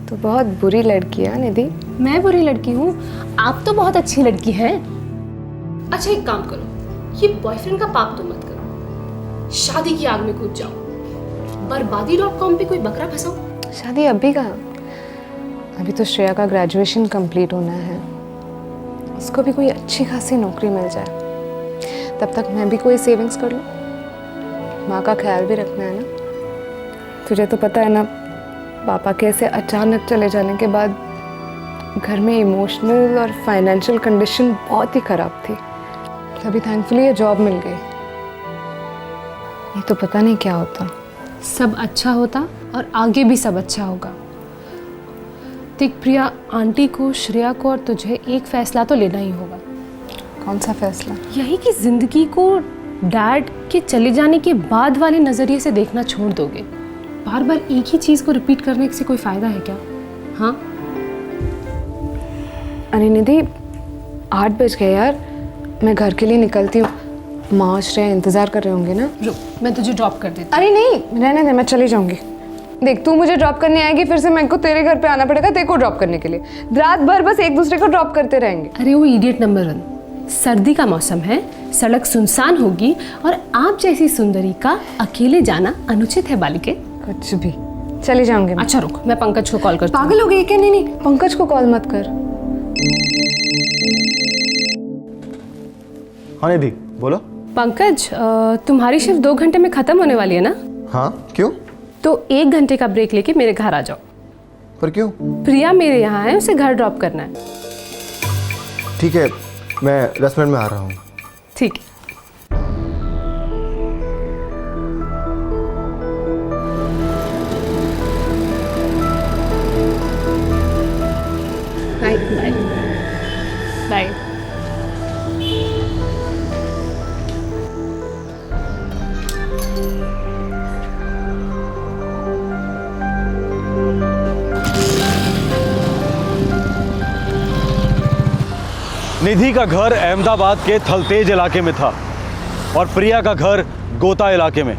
तो बहुत बुरी लड़की है निधि। मैं बुरी लड़की हूँ? आप तो बहुत अच्छी लड़की हैं। अच्छा एक काम करो, ये बॉयफ्रेंड का पाप तो मत करो, शादी की आग में कूद जाओ, बर्बादी.com पे कोई बकरा फंसाओ। शादी अभी कहाँ, अभी तो श्रेया का ग्रेजुएशन कंप्लीट होना है, उसको भी कोई अच्छी खासी नौकरी मिल जाए, तब तक मैं भी कोई सेविंग्स कर लूँ। माँ का ख्याल भी रखना है ना, तुझे तो पता है ना, पापा के ऐसे अचानक चले जाने के बाद घर में इमोशनल और फाइनेंशियल कंडीशन बहुत ही ख़राब थी। तभी थैंकफुली ये जॉब मिल गई, ये तो पता नहीं क्या होता। सब अच्छा होता और आगे भी सब अच्छा होगा। देख प्रिया, आंटी को, श्रेया को और तुझे एक फैसला तो लेना ही होगा। कौन सा फैसला? यही कि जिंदगी को डैड के चले जाने के बाद वाले नज़रिए से देखना छोड़ दोगे। बार बार एक ही चीज़ को रिपीट करने से कोई फ़ायदा है क्या? हाँ अरे निधि, 8 बज गए यार, मैं घर के लिए निकलती हूँ। माँ और श्रेया इंतज़ार कर रहे होंगे ना। रुक, मैं तुझे ड्रॉप कर देती हूँ। अरे नहीं, रहने दे, मैं चली जाऊँगी। देख, तू मुझे ड्रॉप करने आएगी, फिर से मेरे को तेरे घर पे आना पड़ेगा तेरे को ड्रॉप करने के लिए। रात भर बस एक दूसरे को ड्रॉप करते रहेंगे। अरे वो इडियट नंबर 1, सर्दी का मौसम है, सड़क सुनसान होगी और आप जैसी सुंदरी का अकेले जाना अनुचित है बालिके। कुछ भी, चली जाऊंगी। अच्छा रुक, मैं पंकज को कॉल करती हूँ। पागल हो गई क्या? नहीं, पंकज को कॉल मत कर। हाँ निधि, बोलो। पंकज, तुम्हारी शिफ्ट 2 घंटे में खत्म होने वाली है ना? हाँ, क्यों? तो 1 घंटे का ब्रेक लेके मेरे घर आ जाओ। पर क्यों? प्रिया मेरे यहाँ है, उसे घर ड्रॉप करना है। ठीक है, मैं रेस्टोरेंट में आ रहा हूँ। ठीक है। Bye bye bye. निधि का घर अहमदाबाद के थलतेज इलाके में था और प्रिया का घर गोता इलाके में।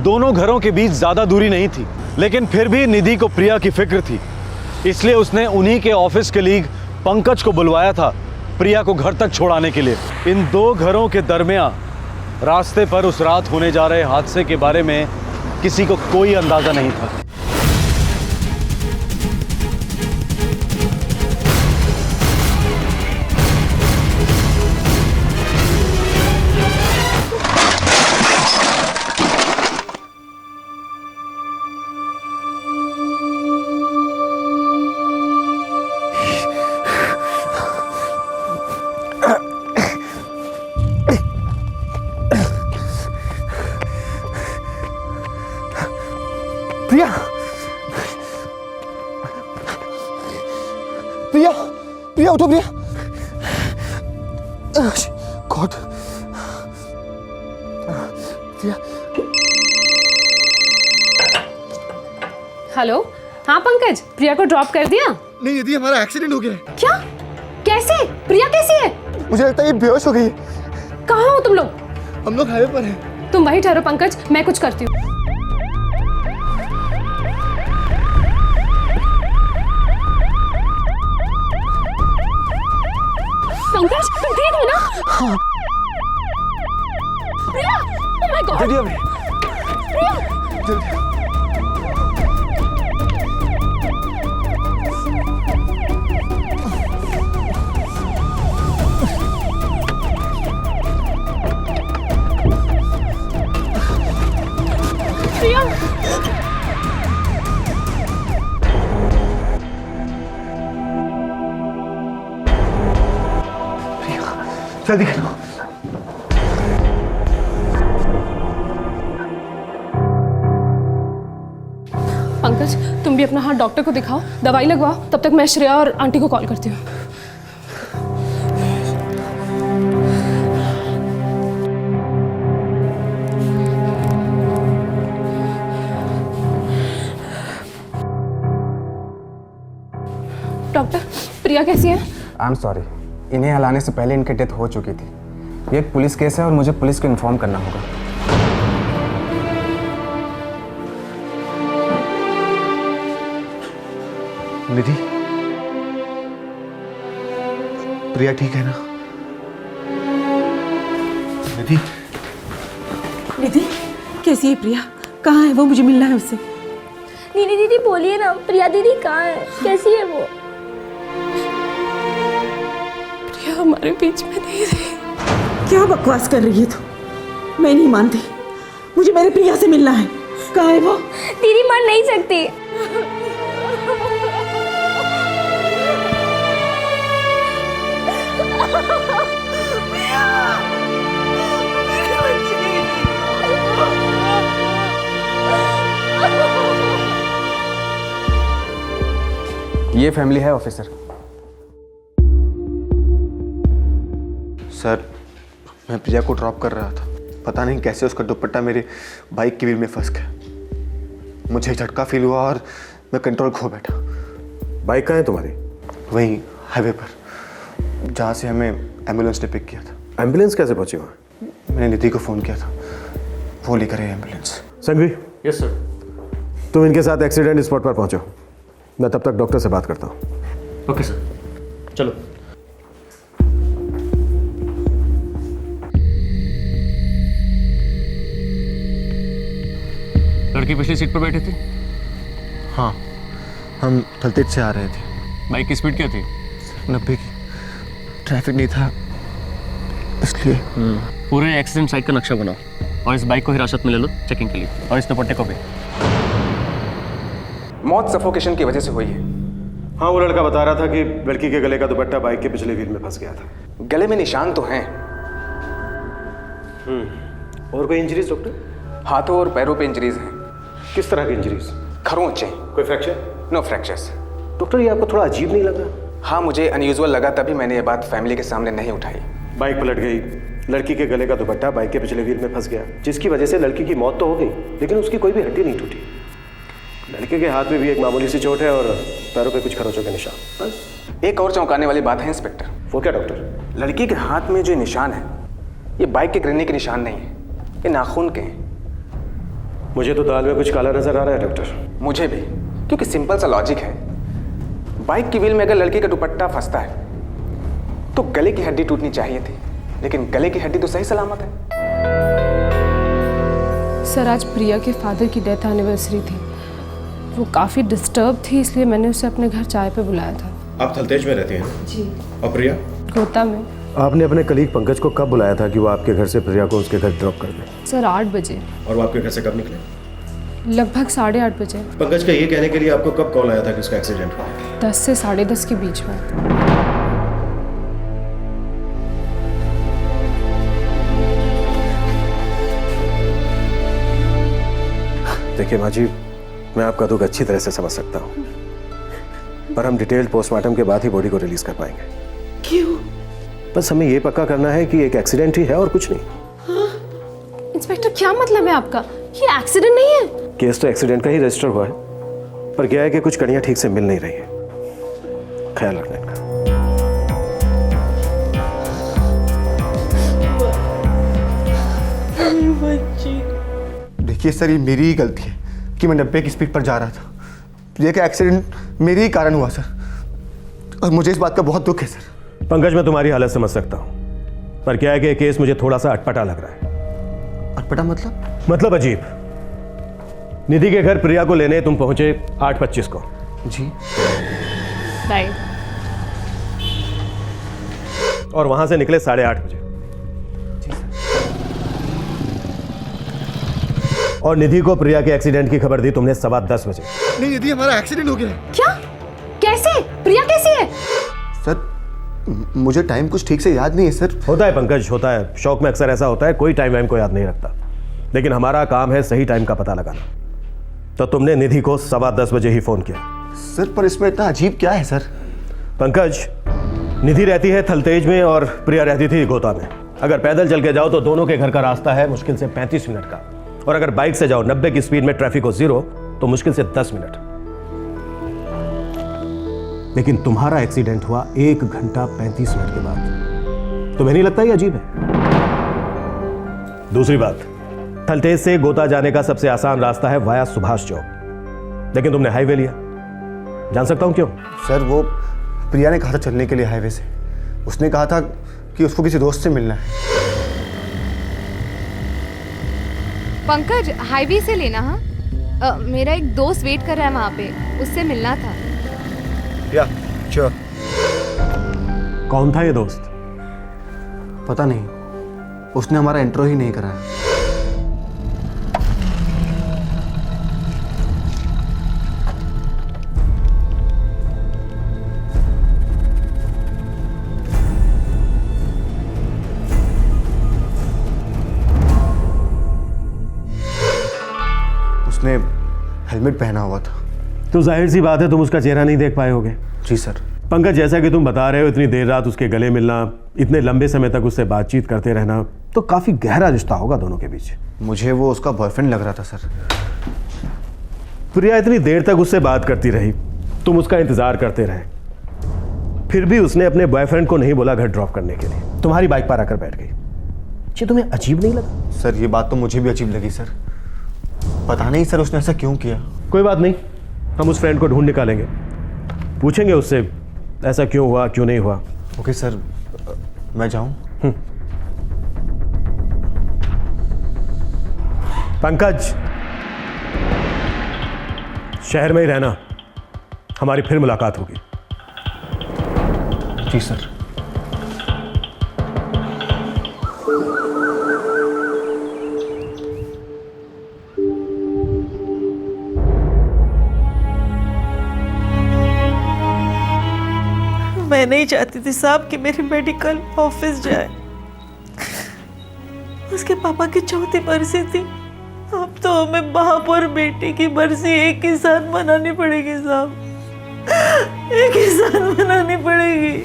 दोनों घरों के बीच ज़्यादा दूरी नहीं थी, लेकिन फिर भी निधि को प्रिया की फिक्र थी, इसलिए उसने उन्हीं के ऑफिस कलीग पंकज को बुलवाया था प्रिया को घर तक छोड़ाने के लिए। इन 2 घरों के दरमियान रास्ते पर उस रात होने जा रहे हादसे के बारे में किसी को कोई अंदाज़ा नहीं था। प्रिया, प्रिया, प्रिया उठो प्रिया। गॉड, प्रिया। हेलो, हाँ पंकज, प्रिया को ड्रॉप कर दिया? नहीं यदि हमारा एक्सीडेंट हो गया है। क्या? कैसे? प्रिया कैसी है? मुझे लगता है ये बेहोश हो गई है। कहाँ हो तुम लोग? हम लोग हाईवे पर हैं। तुम वहीं ठहरो पंकज, मैं कुछ करती हूँ। पंकज, तुम ठीक हो ना? हाँ। प्रिया, oh my God! जल्दी अभी। प्रिया! जल्दी। जल्दी करो। पंकज, तुम भी अपना हाथ डॉक्टर को दिखाओ, दवाई लगवाओ। तब तक मैं श्रेया और आंटी को कॉल करती हूँ। डॉक्टर, प्रिया कैसी है? आई एम सॉरी, इन्हें हलाने से पहले इनकी डेथ हो चुकी थी। ये एक पुलिस केस है और मुझे पुलिस को इन्फॉर्म करना होगा। निधि, प्रिया ठीक है ना? निधि, निधि कैसी है प्रिया? कहाँ है वो? मुझे मिलना है उससे। नीनी दीदी बोलिए ना, प्रिया दीदी कहाँ है? कैसी है वो? प्रिया हमारे बीच में नहीं रही। क्या बकवास कर रही है तू? मैं नहीं मानती, मुझे मेरे प्रिया से मिलना है। कहाँ है वो? दीदी मर नहीं सकती। ये फैमिली है ऑफिसर। सर, मैं प्रिया को ड्रॉप कर रहा था। पता नहीं कैसे उसका दुपट्टा मेरे बाइक की व्हील में फंस गया। मुझे झटका फील हुआ और मैं कंट्रोल खो बैठा। बाइक कहाँ है तुम्हारी? वहीं हाईवे पर, जहाँ से हमें एम्बुलेंस ने पिक किया था। एम्बुलेंस कैसे पहुंची वहाँ? मैंने निधि को फ़ोन किया था, वो लेकर आई एम्बुलेंस। संघवी। Yes sir. तुम इनके साथ एक्सीडेंट स्पॉट पर पहुंचो, मैं तब तक डॉक्टर से बात करता हूँ। ओके सर, चलो। लड़की पिछली सीट पर बैठी थी? हाँ, हम थलतेज से आ रहे थे। बाइक की स्पीड क्या थी? 90 की। ट्रैफिक नहीं था इसलिए। पूरे एक्सीडेंट साइट का नक्शा बनाओ और इस बाइक को हिरासत में ले लो चेकिंग के लिए, और इस दुपट्टे को भी। मौत सफोकेशन की वजह से हुई है। हाँ, वो लड़का बता रहा था कि लड़की के गले का दुपट्टा बाइक के पिछले व्हील में फंस गया था। गले में निशान तो हैं। और कोई इंजरीज डॉक्टर? हाथों और पैरों पे इंजरीज हैं। किस तरह की इंजरीज? खरोंचे। कोई फ्रैक्चर? No fractures. डॉक्टर, ये आपको थोड़ा अजीब नहीं लगा? हाँ, मुझे अनयूजुअल लगा, तभी मैंने ये बात फैमिली के सामने नहीं उठाई। बाइक पलट गई, लड़की के गले का दुपट्टा बाइक के पिछले व्हील में फंस गया, जिसकी वजह से लड़की की मौत तो हो गई, लेकिन उसकी कोई भी हड्डी नहीं टूटी। लड़के के हाथ में भी एक मामूली सी चोट है और पैरों पे कुछ खरोंचों के निशान। बस। एक और चौंकाने वाली बात है इंस्पेक्टर। वो क्या डॉक्टर? लड़की के हाथ में जो निशान है, ये बाइक के गिरने के निशान नहीं है, ये नाखून के हैं। मुझे तो दाल में कुछ काला नजर आ रहा है डॉक्टर। मुझे भी, क्योंकि सिंपल सा लॉजिक है। बाइक की व्हील में अगर लड़की का दुपट्टा फंसता है तो गले की हड्डी टूटनी चाहिए थी, लेकिन गले की हड्डी तो सही सलामत है। सर, आज प्रिया के फादर की डेथ एनिवर्सरी थी। वो काफ़ी डिस्टर्ब थी, इसलिए मैंने उसे अपने घर चाय पे बुलाया था। आप थलतेज में रहते हैं? जी। और प्रिया? गोता में। आपने अपने कलीग पंकज को कब बुलाया था कि वो आपके घर से प्रिया को उसके घर ड्रॉप कर दे? सर, 8 बजे। और वो आपके घर से कब निकले? लगभग 8:30 बजे। पंकज का ये कहने के लिए आपको कब कॉल आया था कि उसका एक्सीडेंट हुआ? 10 से 10:30 के बीच में। देखिए माँ जी, मैं आपका दुख अच्छी तरह से समझ सकता हूँ, पर हम डिटेल्ड पोस्टमार्टम के बाद ही बॉडी को रिलीज कर पाएंगे। क्यों? बस हमें ये पक्का करना है कि एक एक्सीडेंट ही है और कुछ नहीं। इंस्पेक्टर, क्या मतलब है आपका? ये एक्सीडेंट नहीं है। केस तो एक्सीडेंट का ही रजिस्टर हुआ है, पर क्या है कि कुछ कड़ियाँ ठीक से मिल नहीं रही है। ख्याल रखने का। देखिए सर, ये मेरी ही गलती है कि मैं 90 की स्पीड पर जा रहा था। प्रिया का एक्सीडेंट मेरे ही कारण हुआ सर, और मुझे इस बात का बहुत दुख है सर। पंकज, मैं तुम्हारी हालत समझ सकता हूँ, पर क्या है कि केस मुझे थोड़ा सा अटपटा लग रहा है। अटपटा मतलब? मतलब अजीब। निधि के घर प्रिया को लेने तुम पहुंचे 8:25 को। जी। राइट। और वहां से निकले 8:30 बजे। और निधि को प्रिया के एक्सीडेंट की खबर दी तुमने 10:15 बजे। नहीं, निधि, हमारा एक्सीडेंट हो गया। क्या? कैसे? प्रिया कैसी है? सर, मुझे टाइम कुछ ठीक से याद नहीं है सर। होता है पंकज, होता है, शौक में अक्सर ऐसा होता है, कोई टाइम वाइम को याद नहीं रखता, लेकिन हमारा काम है सही टाइम का पता लगाना। तो तुमने निधि को 10:15 बजे ही फोन किया। सर पर इसमें इतना अजीब क्या है सर? पंकज, निधि रहती है थलतेज में और प्रिया रहती थी गोता में। अगर पैदल चल के जाओ तो दोनों के घर का रास्ता है मुश्किल से 35 मिनट का, और अगर बाइक से जाओ 90 की स्पीड में ट्रैफिक हो 0 तो मुश्किल से 10 मिनट। लेकिन तुम्हारा एक्सीडेंट हुआ 1 घंटा 35 मिनट के बाद। तुम्हें नहीं लगता ये अजीब है? दूसरी बात, थलतेज से गोता जाने का सबसे आसान रास्ता है वाया सुभाष चौक, लेकिन तुमने हाईवे लिया। जान सकता हूं क्यों? सर वो प्रिया ने कहा था चलने के लिए हाईवे से। उसने कहा था कि उसको किसी दोस्त से मिलना है। पंकज, हाईवे से लेना। हाँ, मेरा एक दोस्त वेट कर रहा है वहाँ पे, उससे मिलना था। या श्योर। कौन था ये दोस्त? पता नहीं, उसने हमारा इंट्रो ही नहीं कराया। उसने हेलमेट पहना हुआ था। तो जाहिर सी बात है तुम उसका चेहरा नहीं देख पाए होगे। जी सर। पंकज, जैसा कि तुम बता रहे हो, इतनी देर रात उसके गले मिलना, इतने लंबे समय तक उससे बातचीत करते रहना, तो काफी गहरा रिश्ता होगा दोनों के बीच। मुझे वो उसका बॉयफ्रेंड लग रहा था सर। प्रिया इतनी देर तक उससे बात करती रही, तुम उसका इंतजार करते रहे, फिर भी उसने अपने बॉयफ्रेंड को नहीं बोला घर ड्रॉप करने के लिए, तुम्हारी बाइक पर आकर बैठ गई। ये तुम्हें अजीब नहीं लगा? सर ये बात तो मुझे भी अजीब लगी सर। पता नहीं सर उसने ऐसा क्यों किया। कोई बात नहीं, हम उस फ्रेंड को ढूंढ निकालेंगे, पूछेंगे उससे ऐसा क्यों हुआ, क्यों नहीं हुआ। ओके सर, मैं जाऊं? पंकज, शहर में ही रहना, हमारी फिर मुलाकात होगी। जी सर। मैं नहीं चाहती थी साहब कि मेरी मेडिकल ऑफिस जाए। उसके पापा की चौथी बरसी थी, अब तो हमें बाप और बेटे की बरसी एक ही साथ मनानी पड़ेगी साहब, एक ही साथ मनानी पड़ेगी।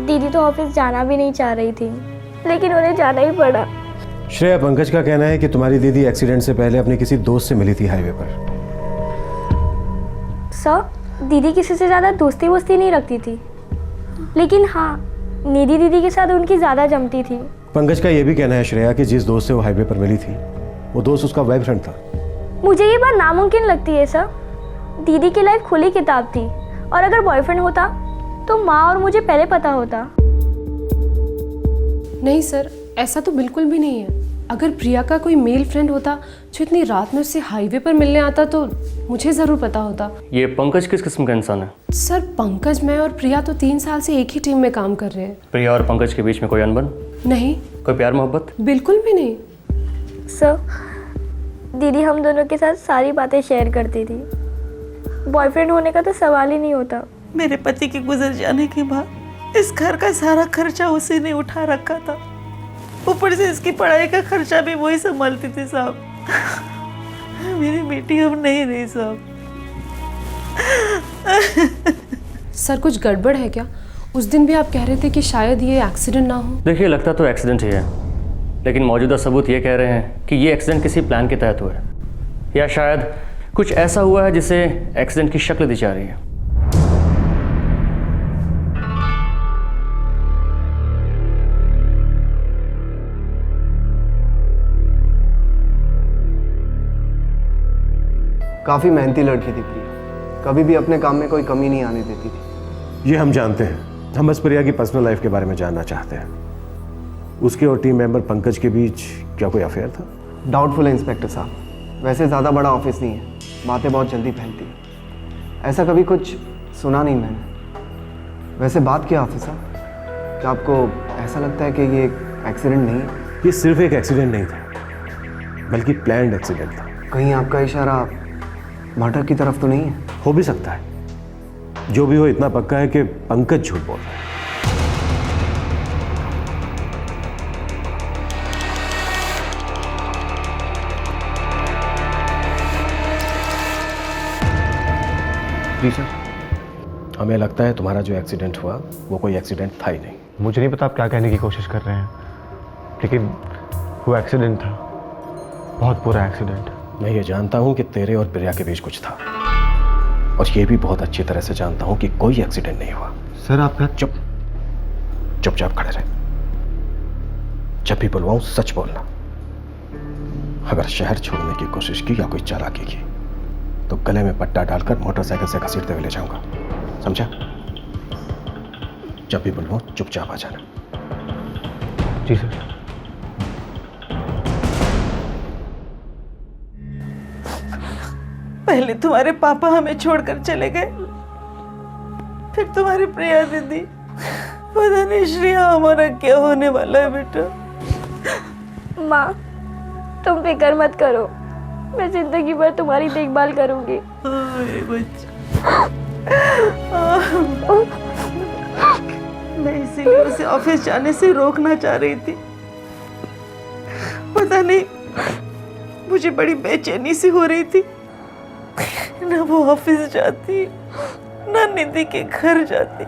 दीदी तो ऑफिस जाना भी नहीं चाह रही थी, लेकिन उन्हें जाना ही पड़ा। श्रेया, पंकज का कहना है कि तुम्हारी दीदी एक्सीडेंट से पहले अपने किसी दोस्त से मिली थी हाईवे पर। सर, दीदी किसी से ज़्यादा दोस्ती वोस्ती नहीं रखती थी, लेकिन हाँ, निधि दीदी के साथ उनकी ज़्यादा जमती थी। पंकज का यह भी कहना है श्रेया कि जिस दोस्त से वो हाईवे पर मिली थी, वो दोस्त उसका बॉयफ्रेंड था। मुझे ये बात नामुमकिन लगती है सर। दीदी की लाइफ खुली किताब थी, और अगर बॉयफ्रेंड होता तो माँ और मुझे पहले पता होता। नहीं सर, ऐसा तो बिल्कुल भी नहीं है। अगर प्रिया का कोई मेल फ्रेंड होता जो इतनी रात में उससे हाईवे पर मिलने आता तो मुझे ज़रूर पता होता। ये पंकज किस किस्म का इंसान है? सर, पंकज, मैं और प्रिया तो 3 साल से एक ही टीम में काम कर रहे हैं। प्रिया और पंकज के बीच में कोई अनबन? नहीं। कोई प्यार मोहब्बत? बिल्कुल भी नहीं। सर, दीदी हम दोनों के साथ सारी बातें शेयर करती थी। बॉयफ्रेंड होने का तो सवाल ही नहीं होता। मेरे पति के गुजर जाने के बाद इस घर का सारा खर्चा उसी ने उठा रखा था, ऊपर से इसकी पढ़ाई का खर्चा भी वही संभालती थी साहब। मेरी बेटी अब नहीं रही साहब। सर, कुछ गड़बड़ है क्या? उस दिन भी आप कह रहे थे कि शायद ये एक्सीडेंट ना हो। देखिए, लगता तो एक्सीडेंट ही है, लेकिन मौजूदा सबूत ये कह रहे हैं कि ये एक्सीडेंट किसी प्लान के तहत हुआ है, या शायद कुछ ऐसा हुआ है जिसे एक्सीडेंट की शक्ल दी जा रही है। काफ़ी मेहनती लड़की थी प्रिया, कभी भी अपने काम में कोई कमी नहीं आने देती थी। ये हम जानते हैं, हम बस प्रिया की पर्सनल लाइफ के बारे में जानना चाहते हैं। उसके और टीम मेंबर पंकज के बीच क्या कोई अफेयर था? डाउटफुल है इंस्पेक्टर साहब। वैसे ज़्यादा बड़ा ऑफिस नहीं है, बातें बहुत जल्दी फैलती हैं। ऐसा कभी कुछ सुना नहीं मैंने। वैसे बात क्या ऑफिसर, क्या आपको ऐसा लगता है कि ये एक्सीडेंट नहीं है? ये सिर्फ एक एक्सीडेंट नहीं था, बल्कि प्लान्ड एक्सीडेंट था। कहीं आपका इशारा मर्डर की तरफ तो नहीं है? हो भी सकता है, जो भी हो इतना पक्का है कि पंकज झूठ बोल रहा है। जी सर। हमें लगता है तुम्हारा जो एक्सीडेंट हुआ वो कोई एक्सीडेंट था ही नहीं। मुझे नहीं पता आप क्या कहने की कोशिश कर रहे हैं, लेकिन वो एक्सीडेंट था, बहुत बुरा एक्सीडेंट। मैं ये जानता हूँ कि तेरे और प्रिया के बीच कुछ था, और ये भी बहुत अच्छी तरह से जानता हूँ कि कोई एक्सीडेंट नहीं हुआ। सर आपका चुपचाप खड़े रहे। जब भी बुलवाऊं सच बोलना। अगर शहर छोड़ने की कोशिश की या कोई चालाकी की तो गले में पट्टा डालकर मोटरसाइकिल से घसीटते हुए ले जाऊंगा, समझा? जब भी बुलवाऊं चुपचाप आ जाना। जी सर। पहले तुम्हारे पापा हमें छोड़कर चले गए, फिर तुम्हारी प्रिया दीदी। पता नहीं श्रेया हमारा क्या होने वाला है बेटा। माँ तुम फिक्र मत करो, मैं जिंदगी भर तुम्हारी देखभाल करूंगी। मैं इसीलिए उसे ऑफिस जाने से रोकना चाह रही थी। पता नहीं मुझे बड़ी बेचैनी सी हो रही थी। ना वो ऑफिस जाती, ना निधि के घर जाती,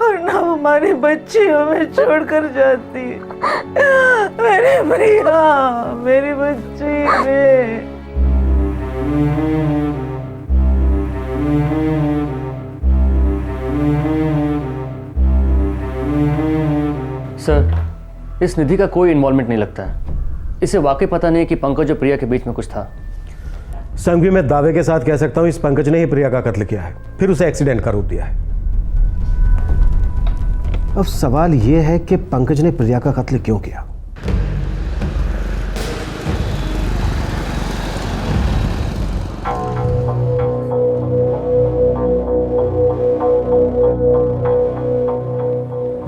और ना हमारे बच्चे हमें छोड़कर जाती। मेरी प्रिया, मेरी बच्ची रे। सर, इस निधि का कोई इन्वॉल्वमेंट नहीं लगता है। इसे वाकई पता नहीं कि पंकज और प्रिया के बीच में कुछ था। संघवी, मैं दावे के साथ कह सकता हूं इस पंकज ने ही प्रिया का कत्ल किया है, फिर उसे एक्सीडेंट का रूप दिया है। अब सवाल यह है कि पंकज ने प्रिया का कत्ल क्यों किया?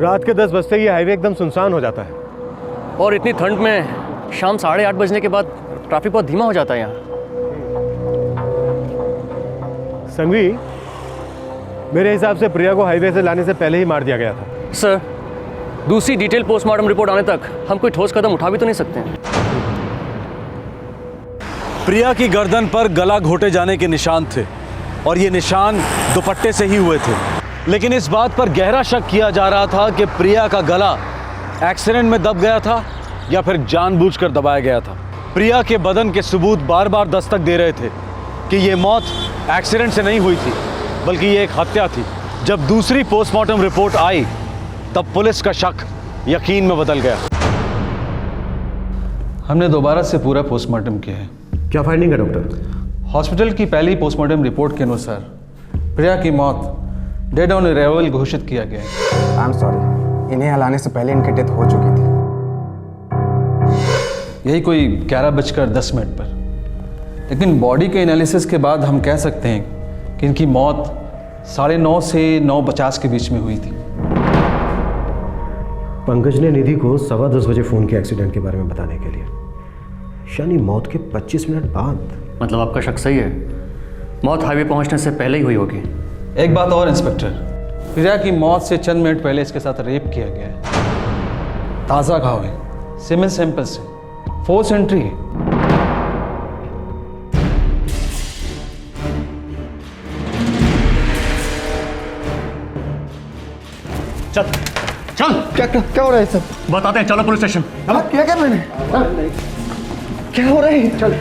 रात के 10 बजते ही हाईवे एकदम सुनसान हो जाता है, और इतनी ठंड में शाम 8:30 बजने के बाद ट्रैफिक बहुत धीमा हो जाता है यहाँ। संघवी, मेरे हिसाब से प्रिया को हाईवे से लाने से पहले ही मार दिया गया था। सर, दूसरी डिटेल पोस्टमार्टम रिपोर्ट आने तक हम कोई ठोस कदम उठा भी तो नहीं सकते हैं। प्रिया की गर्दन पर गला घोटे जाने के निशान थे, और ये निशान दुपट्टे से ही हुए थे। लेकिन इस बात पर गहरा शक किया जा रहा था कि प्रिया का गला एक्सीडेंट में दब गया था या फिर जानबूझकर दबाया गया था। प्रिया के बदन के सबूत बार बार दस्तक दे रहे थे कि ये मौत एक्सीडेंट से नहीं हुई थी, बल्कि ये एक हत्या थी। जब दूसरी पोस्टमार्टम रिपोर्ट आई तब पुलिस का शक यकीन में बदल गया। हमने दोबारा से पूरा पोस्टमार्टम किया है। क्या फाइंडिंग है डॉक्टर? हॉस्पिटल की पहली पोस्टमार्टम रिपोर्ट के अनुसार प्रिया की मौत डेड ऑन अराइवल घोषित किया गया है। आई एम सॉरी, इन्हें हलाने से पहले इनकी डेथ हो चुकी थी। यही कोई 11:10 पर। लेकिन बॉडी के एनालिसिस के बाद हम कह सकते हैं कि इनकी मौत 9:30 से 9:50 के बीच में हुई थी। पंकज ने निधि को 10:15 बजे फोन किया एक्सीडेंट के बारे में बताने के लिए, यानी मौत के 25 मिनट बाद। मतलब आपका शक सही है, मौत हाईवे पहुंचने से पहले ही हुई होगी। एक बात और इंस्पेक्टर, प्रिया की मौत से चंद मिनट पहले इसके साथ रेप किया गया है। ताज़ा घाव है, सीमेन सैंपल से, फोर्स एंट्री है। चल चल, क्या हो रहा है सब? बताते हैं, चलो पुलिस स्टेशन। क्या कर रहे हैं? क्या हो रहा है? चल।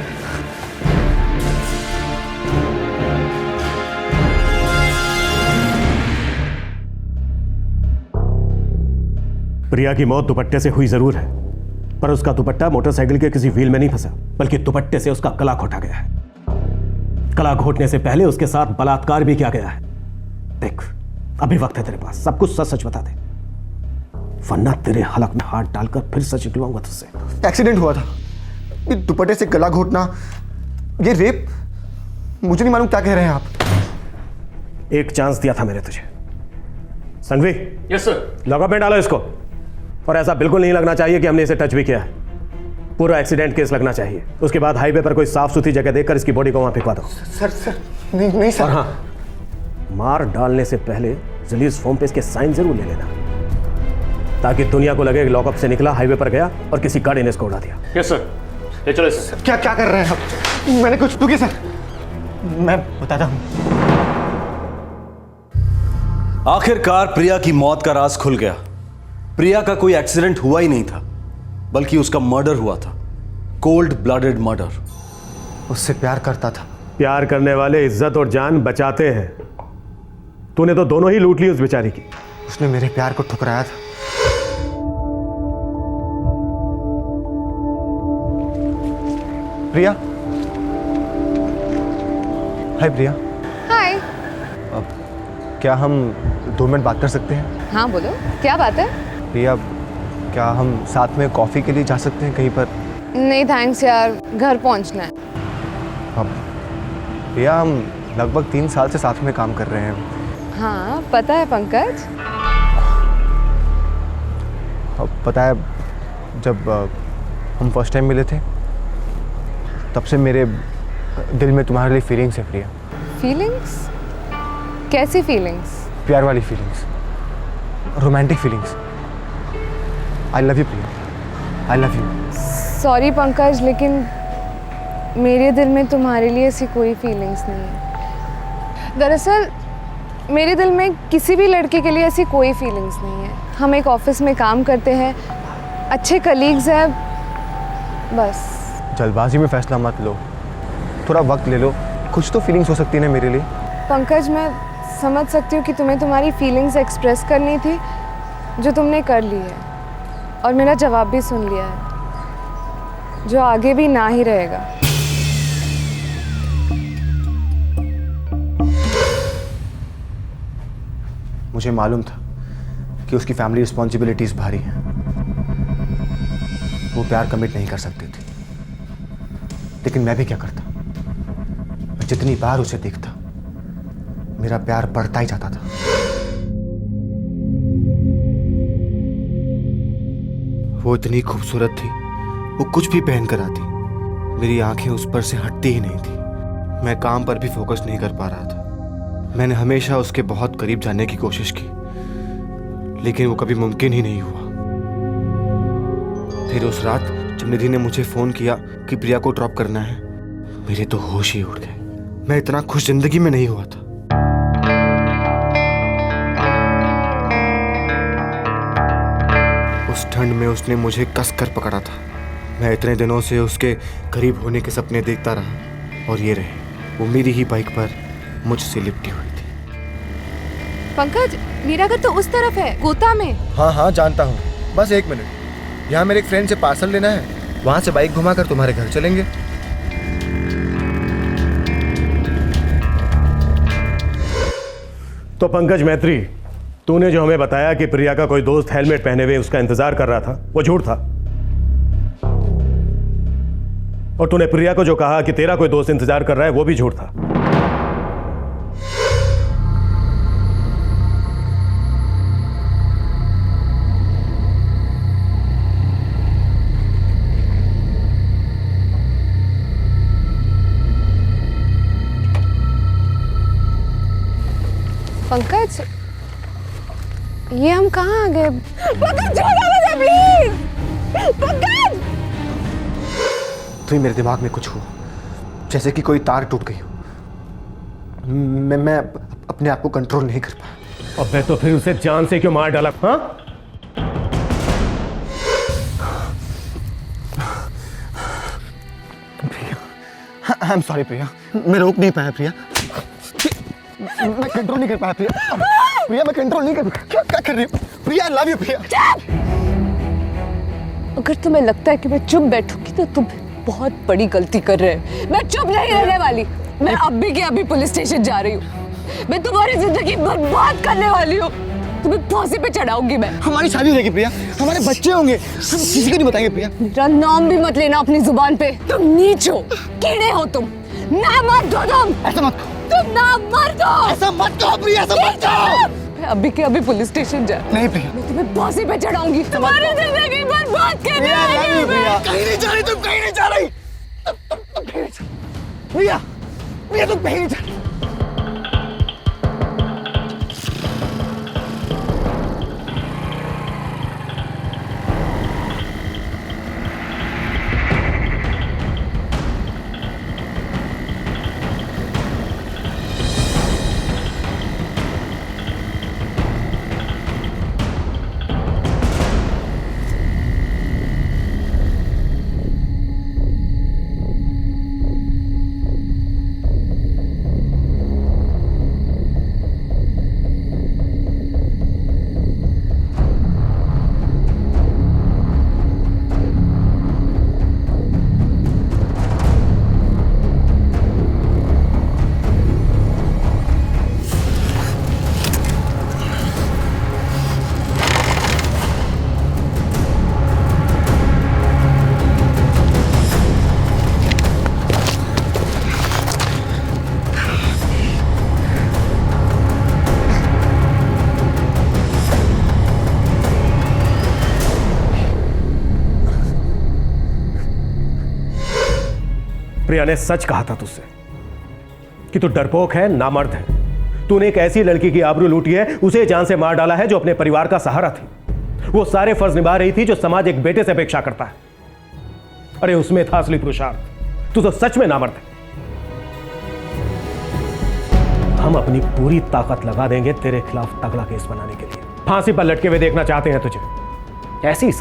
प्रिया की मौत दुपट्टे से हुई जरूर है, पर उसका दुपट्टा मोटरसाइकिल के किसी व्हील में नहीं फंसा, बल्कि दुपट्टे से उसका गला घोटा गया है। गला घोटने से पहले उसके साथ बलात्कार भी किया गया है। देख, अभी वक्त है तेरे पास, सब कुछ सच सच बता दे, वरना तेरे हलक में हाथ डालकर फिर सच निकलवाऊंगा तुझसे। एक्सीडेंट हुआ था, ये दुपट्टे से गला घोटना, ये रेप, मुझे नहीं मालूम क्या कह रहे हैं आप। एक चांस दिया था मैंने तुझे। Sanghvi, yes sir. लॉकअप में डालो इसको, और ऐसा बिल्कुल नहीं लगना चाहिए कि हमने इसे टच भी किया है। पूरा एक्सीडेंट केस लगना चाहिए। उसके बाद हाईवे पर कोई साफ सुथरी जगह देखकर इसकी बॉडी को वहां फेंकवा दो। सर नहीं और हाँ, मार डालने से पहले रिलीज फॉर्म पे इसके साइन जरूर ले लेना, ताकि दुनिया को लगे कि लॉकअप से निकला, हाईवे पर गया और किसी गाड़ी ने इसको उड़ा दिया। यस सर, ये चलो सर। क्या क्या कर रहे हैं आप? मैंने कुछ तो किया सर, मैं बताता हूँ। आखिरकार प्रिया की मौत का राज खुल गया। प्रिया का कोई एक्सीडेंट हुआ ही नहीं था, बल्कि उसका मर्डर हुआ था, कोल्ड ब्लडेड मर्डर। उससे प्यार करता था। प्यार करने वाले इज्जत और जान बचाते हैं। तूने तो दोनों ही लूट ली उस बेचारी की। उसने मेरे प्यार को ठुकराया था। प्रिया, हाय प्रिया। हाय। क्या हम 2 मिनट बात कर सकते हैं? हाँ बोलो, क्या बात है? प्रिया, क्या हम साथ में कॉफ़ी के लिए जा सकते हैं कहीं पर? नहीं थैंक्स यार, घर पहुंचना है। अब प्रिया, हम लगभग 3 साल से साथ में काम कर रहे हैं। हाँ पता है पंकज। अब पता है, जब हम फर्स्ट टाइम मिले थे तब से मेरे दिल में तुम्हारे लिए फीलिंग्स है प्रिया। फीलिंग्स? कैसी फीलिंग्स? प्यार वाली feelings, romantic feelings. I love you Priya, I love you. Sorry Pankaj, लेकिन मेरे दिल में तुम्हारे लिए ऐसी कोई फीलिंग्स नहीं है। दरअसल मेरे दिल में किसी भी लड़के के लिए ऐसी कोई फीलिंग्स नहीं है। हम एक ऑफिस में काम करते हैं, अच्छे कलीग्स हैं, बस। जल्दबाजी में फैसला मत लो, थोड़ा वक्त ले लो। कुछ तो फीलिंग्स हो सकती है ना मेरे लिए। पंकज, मैं समझ सकती हूँ कि तुम्हें तुम्हारी फीलिंग्स एक्सप्रेस करनी थी, जो तुमने कर ली है, और मेरा जवाब भी सुन लिया है, जो आगे भी ना ही रहेगा। मुझे मालूम था कि उसकी फैमिली रिस्पॉन्सिबिलिटीज भारी हैं, वो प्यार कमिट नहीं कर सकती थी। लेकिन मैं भी क्या करता, मैं जितनी बार उसे देखता मेरा प्यार बढ़ता ही जाता था। वो इतनी खूबसूरत थी, वो कुछ भी पहन कर आती, मेरी आंखें उस पर से हटती ही नहीं थी। मैं काम पर भी फोकस नहीं कर पा रहा था। मैंने हमेशा उसके बहुत करीब जाने की कोशिश की, लेकिन वो कभी मुमकिन ही नहीं हुआ। फिर उस रात जब निधि ने मुझे फोन किया कि प्रिया को ड्रॉप करना है, मेरे तो होश ही उड़ गए। मैं इतना खुश जिंदगी में नहीं हुआ था। उस ठंड में उसने मुझे कस कर पकड़ा था। मैं इतने दिनों से उसके करीब होने के सपने देखता रहा, और ये रहे, वो मेरी ही बाइक पर मुझसे लिपटी हुई थी। पंकज, मेरा घर तो उस तरफ है, गोता में। हाँ हाँ जानता हूँ, बस 1 मिनट। यहाँ मेरे एक फ्रेंड से पार्सल लेना है, वहाँ से बाइक घुमाकर तुम्हारे घर चलेंगे। तो पंकज मैत्री, तूने जो हमें बताया कि प्रिया का कोई दोस्त हेलमेट पहने हुए उसका इंतजार कर रहा था, वो झूठ था। और तूने प्रिया को जो कहा कि तेरा कोई दोस्त इंतजार कर रहा है, वो भी झूठ था। पंकज, ये हम कहाँ आ गए? पंकज छोड़ मुझे प्लीज। पंकज! तो मेरे दिमाग में कुछ हुआ, जैसे कि कोई तार टूट गई हो। मैं अपने आप को कंट्रोल नहीं कर पाया। अबे तो फिर उसे जान से क्यों मार डाला? हाँ? प्रिया, आई एम सॉरी प्रिया, मैं रोक नहीं पाया प्रिया। मैं कंट्रोल नहीं कर पाया प्रिया। प्रिया, मैं कंट्रोल नहीं कर पाया। क्या कर रही हो प्रिया? आई लव यू प्रिया। अगर तुम्हें लगता है कि मैं चुप बैठूंगी तो तुम बहुत बड़ी गलती कर रहे हो। मैं चुप नहीं रहने वाली। मैं अभी के अभी पुलिस स्टेशन जा रही हूँ। मैं तुम्हारी जिंदगी बर्बाद करने वाली हूँ। तुम्हें फांसी पे चढ़ाऊंगी मैं। हमारी शादी हो जाएगी प्रिया, हमारे बच्चे होंगे, हम किसी को नहीं बताएंगे प्रिया। मेरा नाम भी मत लेना अपनी जुबान पे। तुम नीच हो, कीड़े हो तुम। ना मत दो तुम। ऐसा मत तुम ना मर दो। ऐसा मत कहो प्रिया, ऐसा मत कहो। मैं अभी के अभी पुलिस स्टेशन जा। नहीं प्रिया, मैं तुम्हें फांसी पे चढ़ाऊंगी। तुम्हारी जिंदगी बर्बाद करने वाली हूं मैं। कहीं नहीं जा रही तुम, कहीं नहीं जा रही। तुम कहीं नहीं जा रही प्रिया। प्रिया तुम कहीं नहीं जा रही। प्रिया ने सच कहा था तुझसे कि तू डरपोक है, नामर्द है। तूने एक ऐसी लड़की की आबरू लूटी है, उसे जान से मार डाला है जो अपने परिवार का सहारा थी। वो सारे फर्ज निभा रही थी जो समाज एक बेटे से अपेक्षा करता है। अरे उसमें था असली पुरुषार्थ। तू तो सच में नामर्द है। हम अपनी पूरी ताकत लगा देंगे तेरे खिलाफ तगड़ा केस बनाने के लिए। फांसी पर लटके हुए देखना चाहते हैं तुझे। ऐसी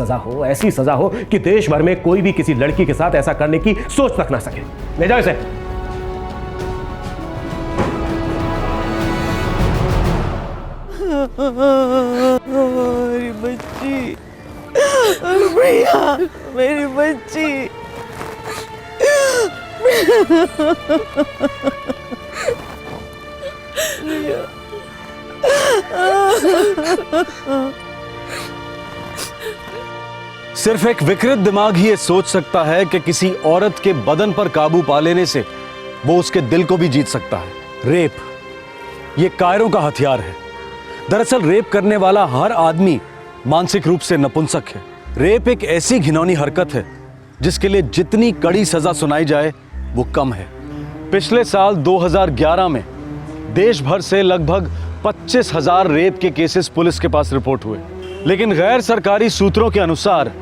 सजा हो कि देश भर में कोई भी किसी लड़की के साथ ऐसा करने की सोच तक ना सके। ले जाओ इसे। मेरी बच्ची, प्रिया, मेरी बच्ची। सिर्फ एक विकृत दिमाग ही ये सोच सकता है कि किसी औरत के बदन पर काबू पा लेने से वो उसके दिल को भी जीत सकता है। रेप ये कायरों का हथियार है। दरअसल रेप करने वाला हर आदमी मानसिक रूप से नपुंसक है। रेप एक ऐसी घिनौनी हरकत है जिसके लिए जितनी कड़ी सजा सुनाई जाए वो कम है। पिछले साल 2011 में देश भर से लगभग 25,000 रेप के केसेस पुलिस के पास रिपोर्ट हुए, लेकिन गैर सरकारी सूत्रों के अनुसार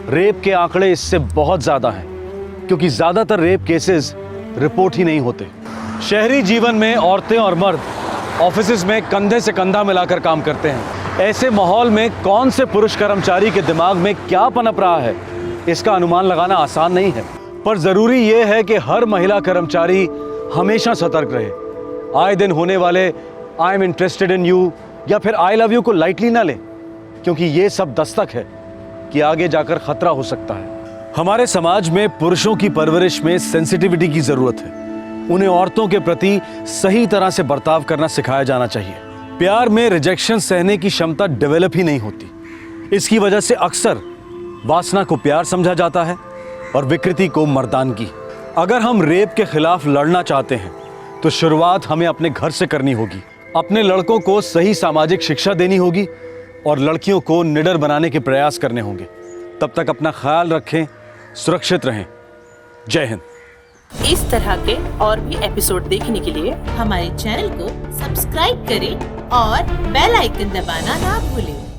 रेप के आंकड़े इससे बहुत ज्यादा हैं, क्योंकि ज्यादातर रेप केसेस रिपोर्ट ही नहीं होते। शहरी जीवन में औरतें और मर्द ऑफिसेज में कंधे से कंधा मिलाकर काम करते हैं। ऐसे माहौल में कौन से पुरुष कर्मचारी के दिमाग में क्या पनप रहा है, इसका अनुमान लगाना आसान नहीं है। पर जरूरी यह है कि हर महिला कर्मचारी हमेशा सतर्क रहे। आए दिन होने वाले I am interested in you या फिर आई लव यू को लाइटली ना ले, क्योंकि ये सब दस्तक है कि आगे जाकर खतरा हो सकता है। हमारे समाज में पुरुषों की परवरिश में सेंसिटिविटी की जरूरत है। उन्हें औरतों के प्रति सही तरह से बर्ताव करना सिखाया जाना चाहिए। प्यार में रिजेक्शन सहने की क्षमता डेवलप ही नहीं होती। इसकी वजह से अक्सर वासना को प्यार समझा जाता है और विकृति को मर्दानगी। अगर हम रेप के खिलाफ लड़ना चाहते हैं तो शुरुआत हमें अपने घर से करनी होगी। अपने लड़कों को सही सामाजिक शिक्षा देनी होगी और लड़कियों को निडर बनाने के प्रयास करने होंगे। तब तक अपना ख्याल रखें, सुरक्षित रहें। जय हिंद। इस तरह के और भी एपिसोड देखने के लिए हमारे चैनल को सब्सक्राइब करें और बेल आइकन दबाना ना भूलें।